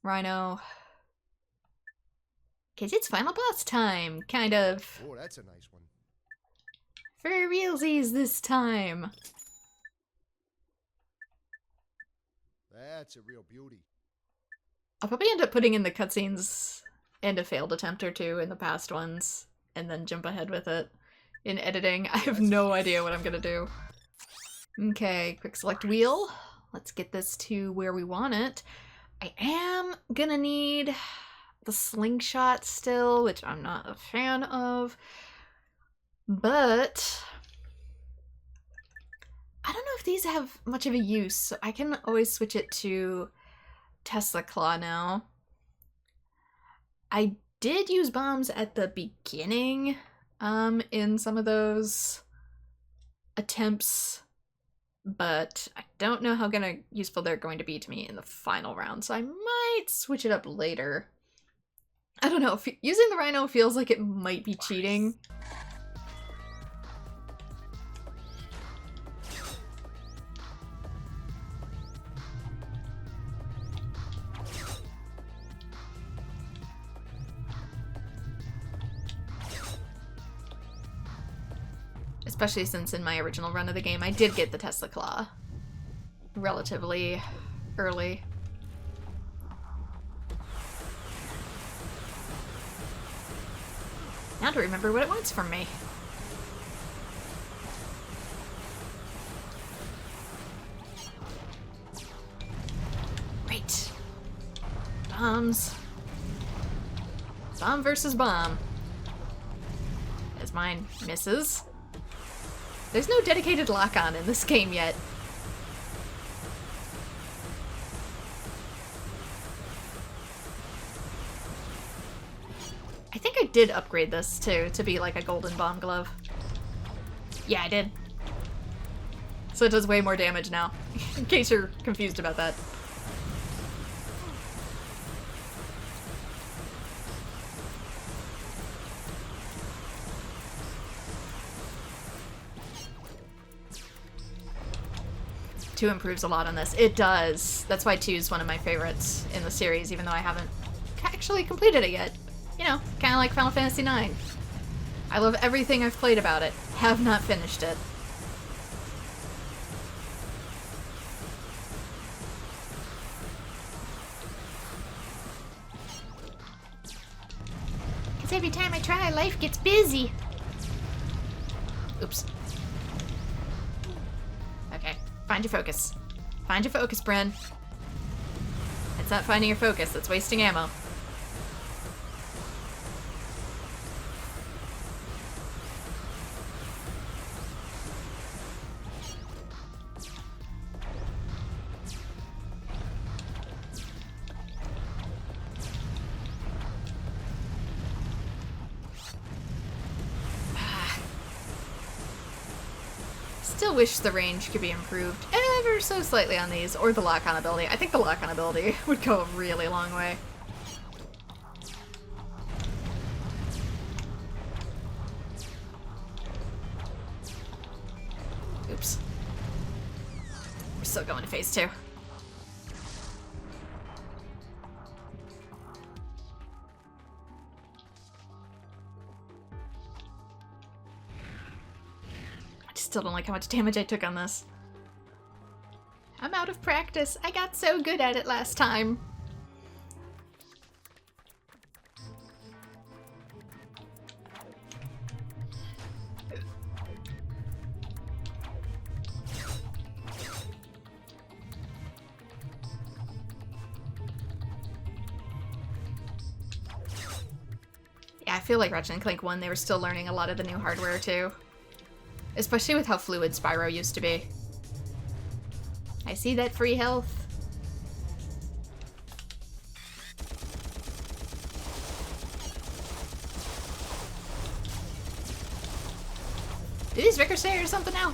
R.Y.N.O. Cause it's final boss time, kind of. Oh, that's a nice one. For realsies this time. That's a real beauty. I'll probably end up putting in the cutscenes and a failed attempt or two in the past ones, and then jump ahead with it in editing. I have no idea what I'm gonna do. Okay, quick select wheel. Let's get this to where we want it. I am gonna need the slingshot still, which I'm not a fan of. But I don't know if these have much of a use, so I can always switch it to Tesla Claw now. I did use bombs at the beginning in some of those attempts, but I don't know how useful they're going to be to me in the final round, so I might switch it up later. I don't know, using the R.Y.N.O feels like it might be cheating. Especially since in my original run of the game, I did get the Tesla Claw relatively early. Now to remember what it wants from me. Right. Bombs. Bomb versus bomb. As mine misses. There's no dedicated lock-on in this game yet. I think I did upgrade this too, to be like a golden bomb glove. Yeah, I did. So it does way more damage now, in case you're confused about that. Two improves a lot on this. It does. That's why 2 is one of my favorites in the series, even though I haven't actually completed it yet. You know, kind of like Final Fantasy IX. I love everything I've played about it. Have not finished it. Because every time I try, life gets busy. Oops. Okay. Find your focus. Find your focus, Bren. It's not finding your focus, it's wasting ammo. still wish the range could be improved ever so slightly on these, or the lock-on ability. I think the lock-on ability would go a really long way. Oops. We're still going to phase 2. Still don't like how much damage I took on this. I'm out of practice. I got so good at it last time. Yeah, I feel like Ratchet & Clank 1, they were still learning a lot of the new hardware too. Especially with how fluid Spyro used to be. I see that free health. Did these ricochet or something now?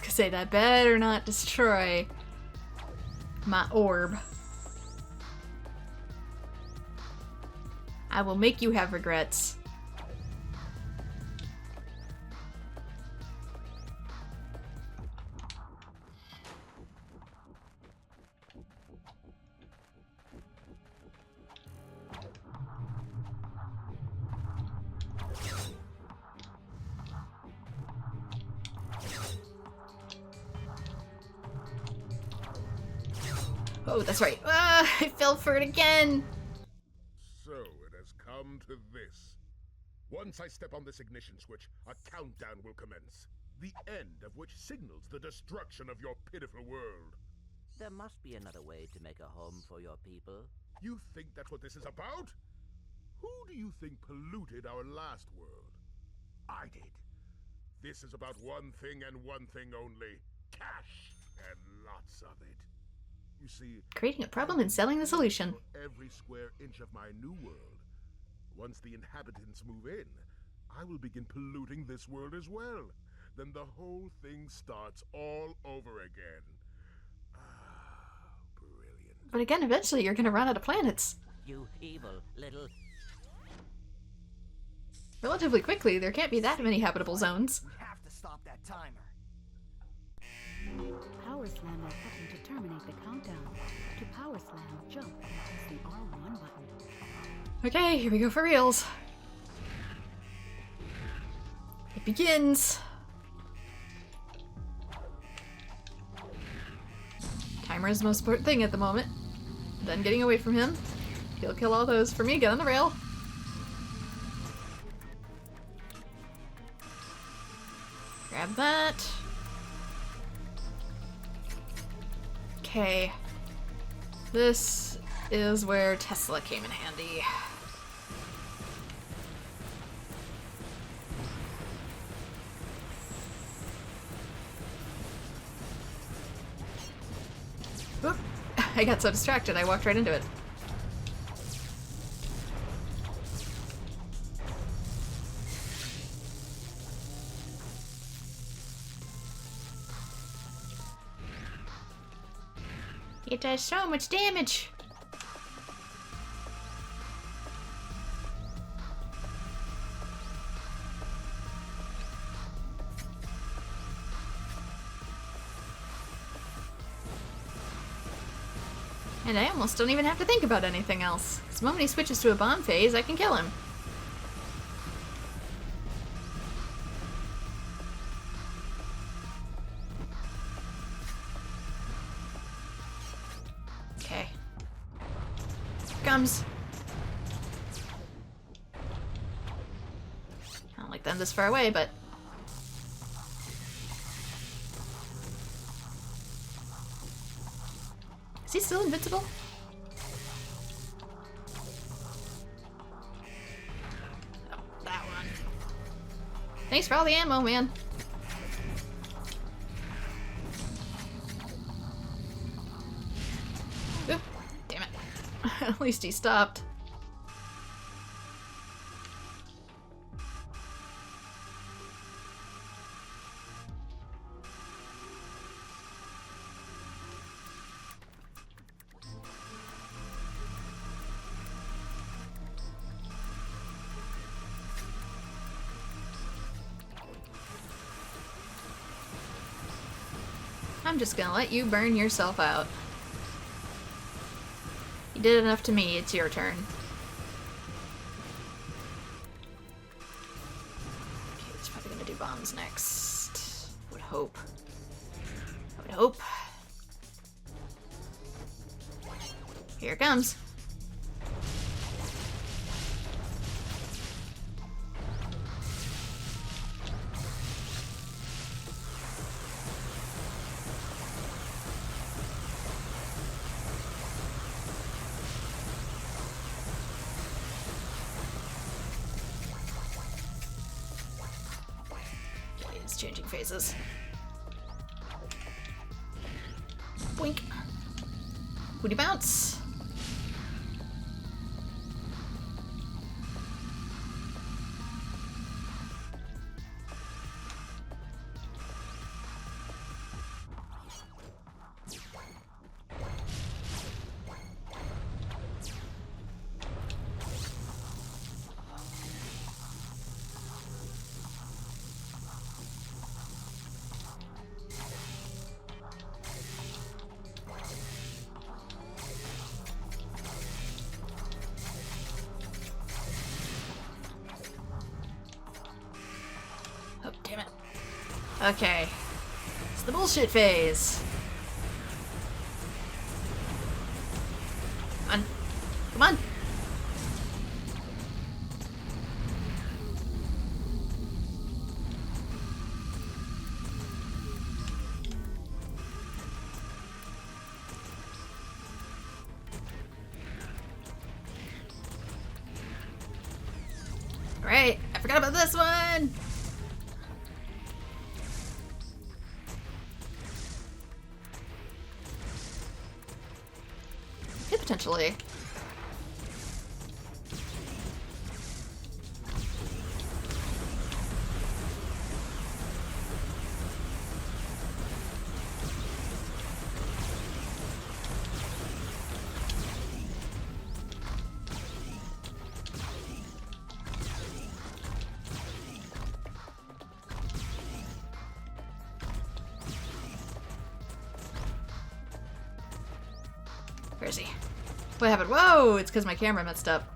Say that better not destroy my orb. I will make you have regrets. Oh, that's right. I fell for it again. So it has come to this. Once I step on this ignition switch, a countdown will commence. The end of which signals the destruction of your pitiful world. There must be another way to make a home for your people. You think that's what this is about? Who do you think polluted our last world? I did. This is about one thing and one thing only. Cash. And lots of it. You see, Creating a problem and selling the solution. Every square inch of my new world. Once the inhabitants move in, I will begin polluting this world as well. Then the whole thing starts all over again. Ah, brilliant. But again, eventually you're gonna run out of planets. You evil little... Relatively quickly, there can't be that many habitable zones. We have to stop that timer. Power Slam are prepping to terminate the countdown. To Power Slam, jump and press the R1 button. Okay, here we go for reals. It begins. Timer is the most important thing at the moment. Then getting away from him. He'll kill all those for me. Get on the rail. Grab that. Okay. This is where Tesla came in handy. Oop. I got so distracted, I walked right into it. It does so much damage. And I almost don't even have to think about anything else. Because the moment he switches to a bomb phase, I can kill him. Okay. Comes. I don't like them this far away, but... Is he still invincible? Oh, that one. Thanks for all the ammo, man. Oop, damn it. At least he stopped. I'm just gonna let you burn yourself out. You did enough to me, it's your turn. Okay, he's probably gonna do bombs next. Would hope. I would hope. Here it comes. Changing phases. Boink. Booty bounce. Okay. It's the bullshit phase. Come on. Come on. Great. I forgot about this one. Potentially. Where is he? What happened? Whoa! It's because my camera messed up.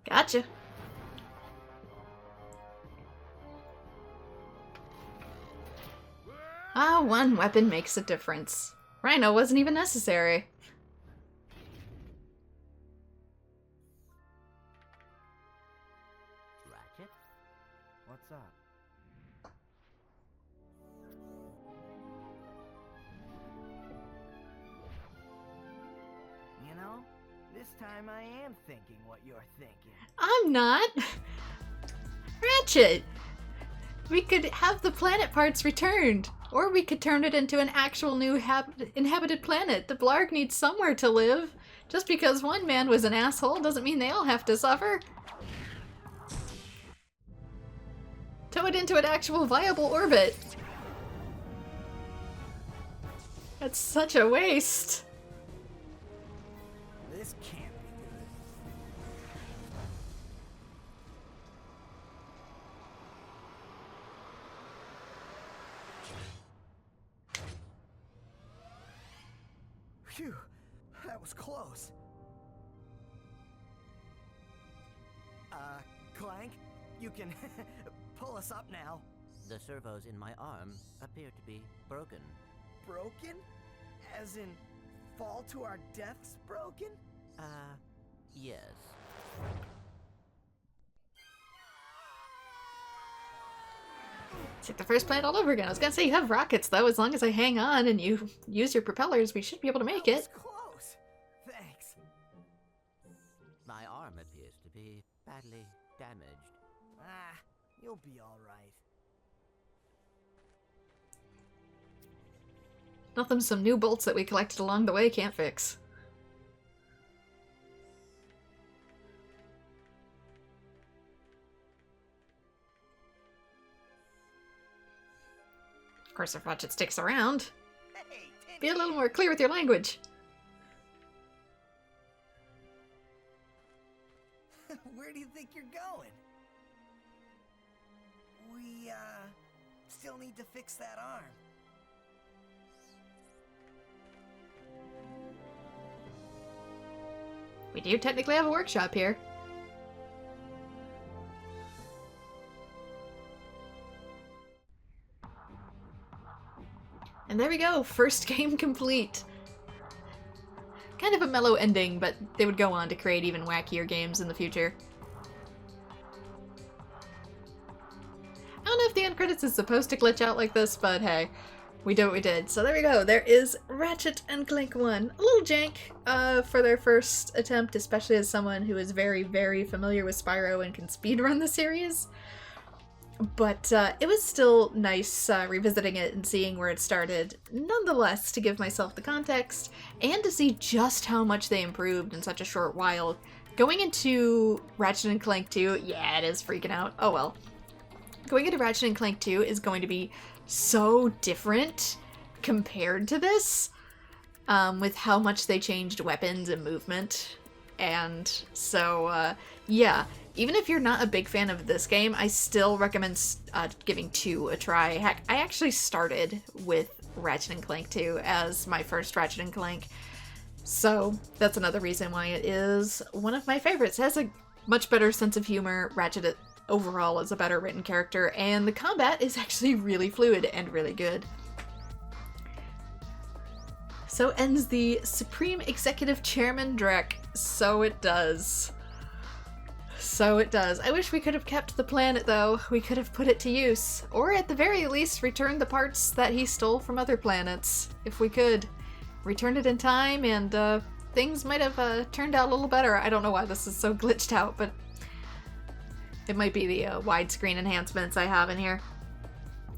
Gotcha. Ah, one weapon makes a difference. R.Y.N.O wasn't even necessary. What's up? You know, this time I am thinking what you're thinking. I'm not. Ratchet! We could have the planet parts returned, or we could turn it into an actual new inhabited planet. The Blarg needs somewhere to live. Just because one man was an asshole doesn't mean they all have to suffer. Tow it into an actual viable orbit. That's such a waste. This can't be good. Phew, that was close. Clank, you can pull us up now. The servos in my arm appear to be broken. Broken? As in, fall to our deaths broken? Yes. It's like the first planet all over again. I was gonna say, you have rockets, though. As long as I hang on and you use your propellers, we should be able to make That it. was close. Thanks. My arm appears to be badly damaged. Ah, you'll be all right. Nothing some new bolts that we collected along the way can't fix. Of course, if Ratchet sticks around, Hey, be a little more clear with your language. Where do you think you're going? We, still need to fix that arm. We do technically have a workshop here. And there we go, first game complete. Kind of a mellow ending, but they would go on to create even wackier games in the future. I don't know if the end credits is supposed to glitch out like this, but hey, we did what we did. So there we go, there is Ratchet and Clank 1. A little jank for their first attempt, especially as someone who is very, very familiar with Spyro and can speedrun the series. But it was still nice revisiting it and seeing where it started, nonetheless, to give myself the context and to see just how much they improved in such a short while. Going into Ratchet and Clank 2, yeah, it is freaking out. Oh well. Going into Ratchet and Clank 2 is going to be so different compared to this, with how much they changed weapons and movement. And so, yeah. Even if you're not a big fan of this game, I still recommend giving 2 a try. Heck, I actually started with Ratchet and Clank 2 as my first Ratchet and Clank. So that's another reason why it is one of my favorites. It has a much better sense of humor. Ratchet overall is a better written character, and the combat is actually really fluid and really good. So ends the Supreme Executive Chairman Drek. So it does. So it does. I wish we could have kept the planet, though. We could have put it to use. Or at the very least, returned the parts that he stole from other planets. If we could. Returned it in time, and things might have turned out a little better. I don't know why this is so glitched out, but it might be the widescreen enhancements I have in here.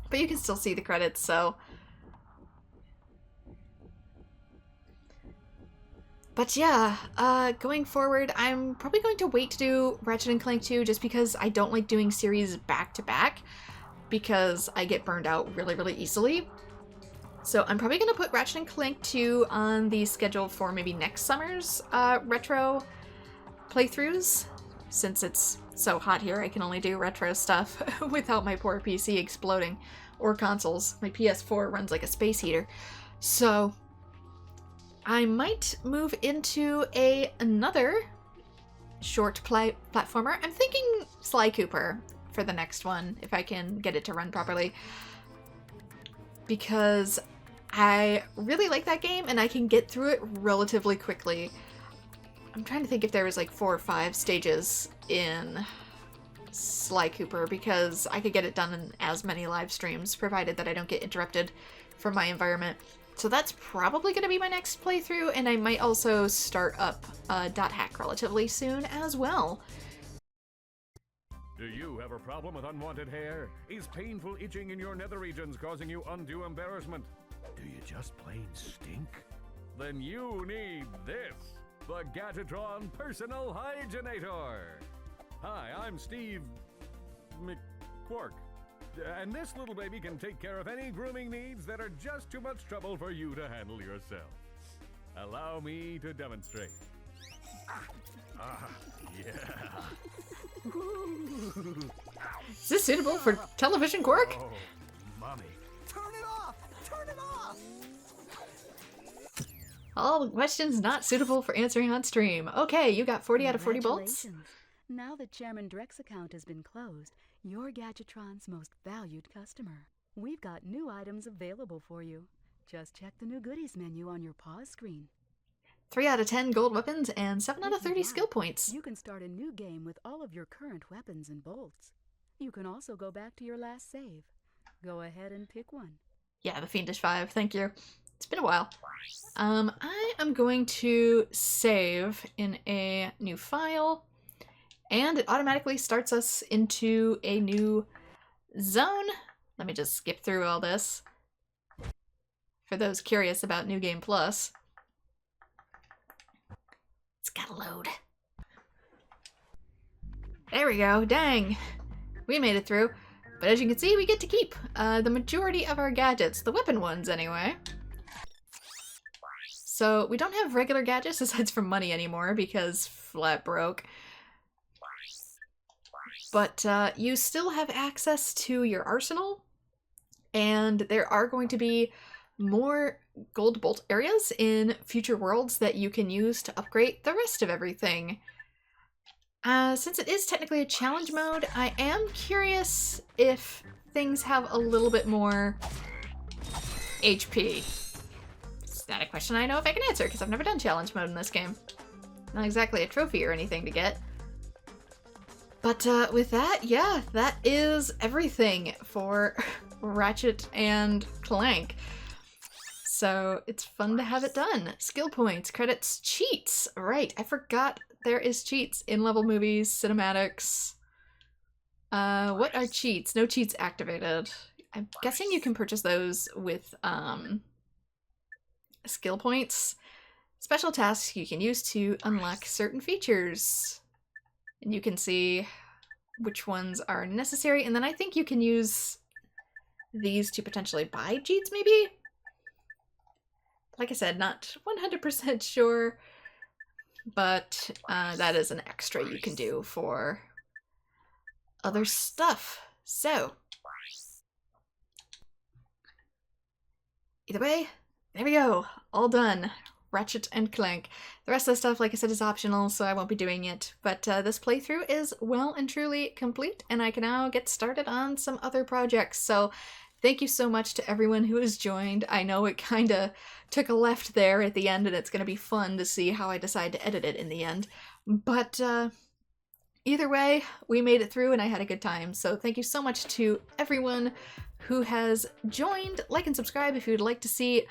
But you can still see the credits, so... But yeah, going forward, I'm probably going to wait to do Ratchet and Clank 2 just because I don't like doing series back-to-back because I get burned out really, really easily. So I'm probably going to put Ratchet and Clank 2 on the schedule for maybe next summer's retro playthroughs. Since it's so hot here, I can only do retro stuff without my poor PC exploding. Or consoles. My PS4 runs like a space heater. So... I might move into another short platformer. I'm thinking Sly Cooper for the next one, if I can get it to run properly. Because I really like that game, and I can get through it relatively quickly. I'm trying to think if there was like 4 or 5 stages in Sly Cooper, because I could get it done in as many live streams, provided that I don't get interrupted from my environment. So that's probably going to be my next playthrough, and I might also start up .hack relatively soon as well. Do you have a problem with unwanted hair? Is painful itching in your nether regions causing you undue embarrassment? Do you just plain stink? Then you need this, the Gadgetron Personal Hygienator. Hi, I'm Steve McQuark. And this little baby can take care of any grooming needs that are just too much trouble for you to handle yourself. Allow me to demonstrate. Yeah. Is this suitable for television, Quark? Oh, mommy. Turn it off! Turn it off! All questions not suitable for answering on stream. Okay, you got 40 out of 40 bolts. Congratulations. Now that Chairman Drek's account has been closed, you're Gadgetron's most valued customer. We've got new items available for you. Just check the new goodies menu on your pause screen. 3 out of 10 gold weapons and 7 out of If you 30 want, skill points. You can start a new game with all of your current weapons and bolts. You can also go back to your last save. Go ahead and pick one. Yeah, the Fiendish 5, thank you. It's been a while. I am going to save in a new file, and it automatically starts us into a new zone. Let me just skip through all this. For those curious about New Game Plus. It's gotta load. There we go, dang. We made it through. But as you can see, we get to keep the majority of our gadgets, the weapon ones anyway. So we don't have regular gadgets aside from money anymore because flat broke. But you still have access to your arsenal, and there are going to be more gold bolt areas in future worlds that you can use to upgrade the rest of everything. Since it is technically a challenge mode, I am curious if things have a little bit more HP. Is that a question I know if I can answer, because I've never done challenge mode in this game. Not exactly a trophy or anything to get. But with that, yeah, that is everything for Ratchet and Clank. So it's fun to have it done. Skill points, credits, cheats. Right, I forgot there is cheats in level movies, cinematics. What are cheats? No cheats activated. I'm guessing you can purchase those with skill points. Special tasks you can use to unlock certain features. And you can see which ones are necessary. And then I think you can use these to potentially buy cheats, maybe? Like I said, not 100% sure, but that is an extra you can do for other stuff. So, either way, there we go. All done. Ratchet and Clank. The rest of the stuff, like I said, is optional, so I won't be doing it. But this playthrough is well and truly complete, and I can now get started on some other projects. So thank you so much to everyone who has joined. I know it kind of took a left there at the end, and it's going to be fun to see how I decide to edit it in the end. But either way, we made it through, and I had a good time. So thank you so much to everyone who has joined. Like and subscribe if you would like to see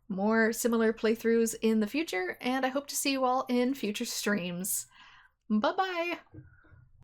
more similar playthroughs in the future, and I hope to see you all in future streams. Bye-bye!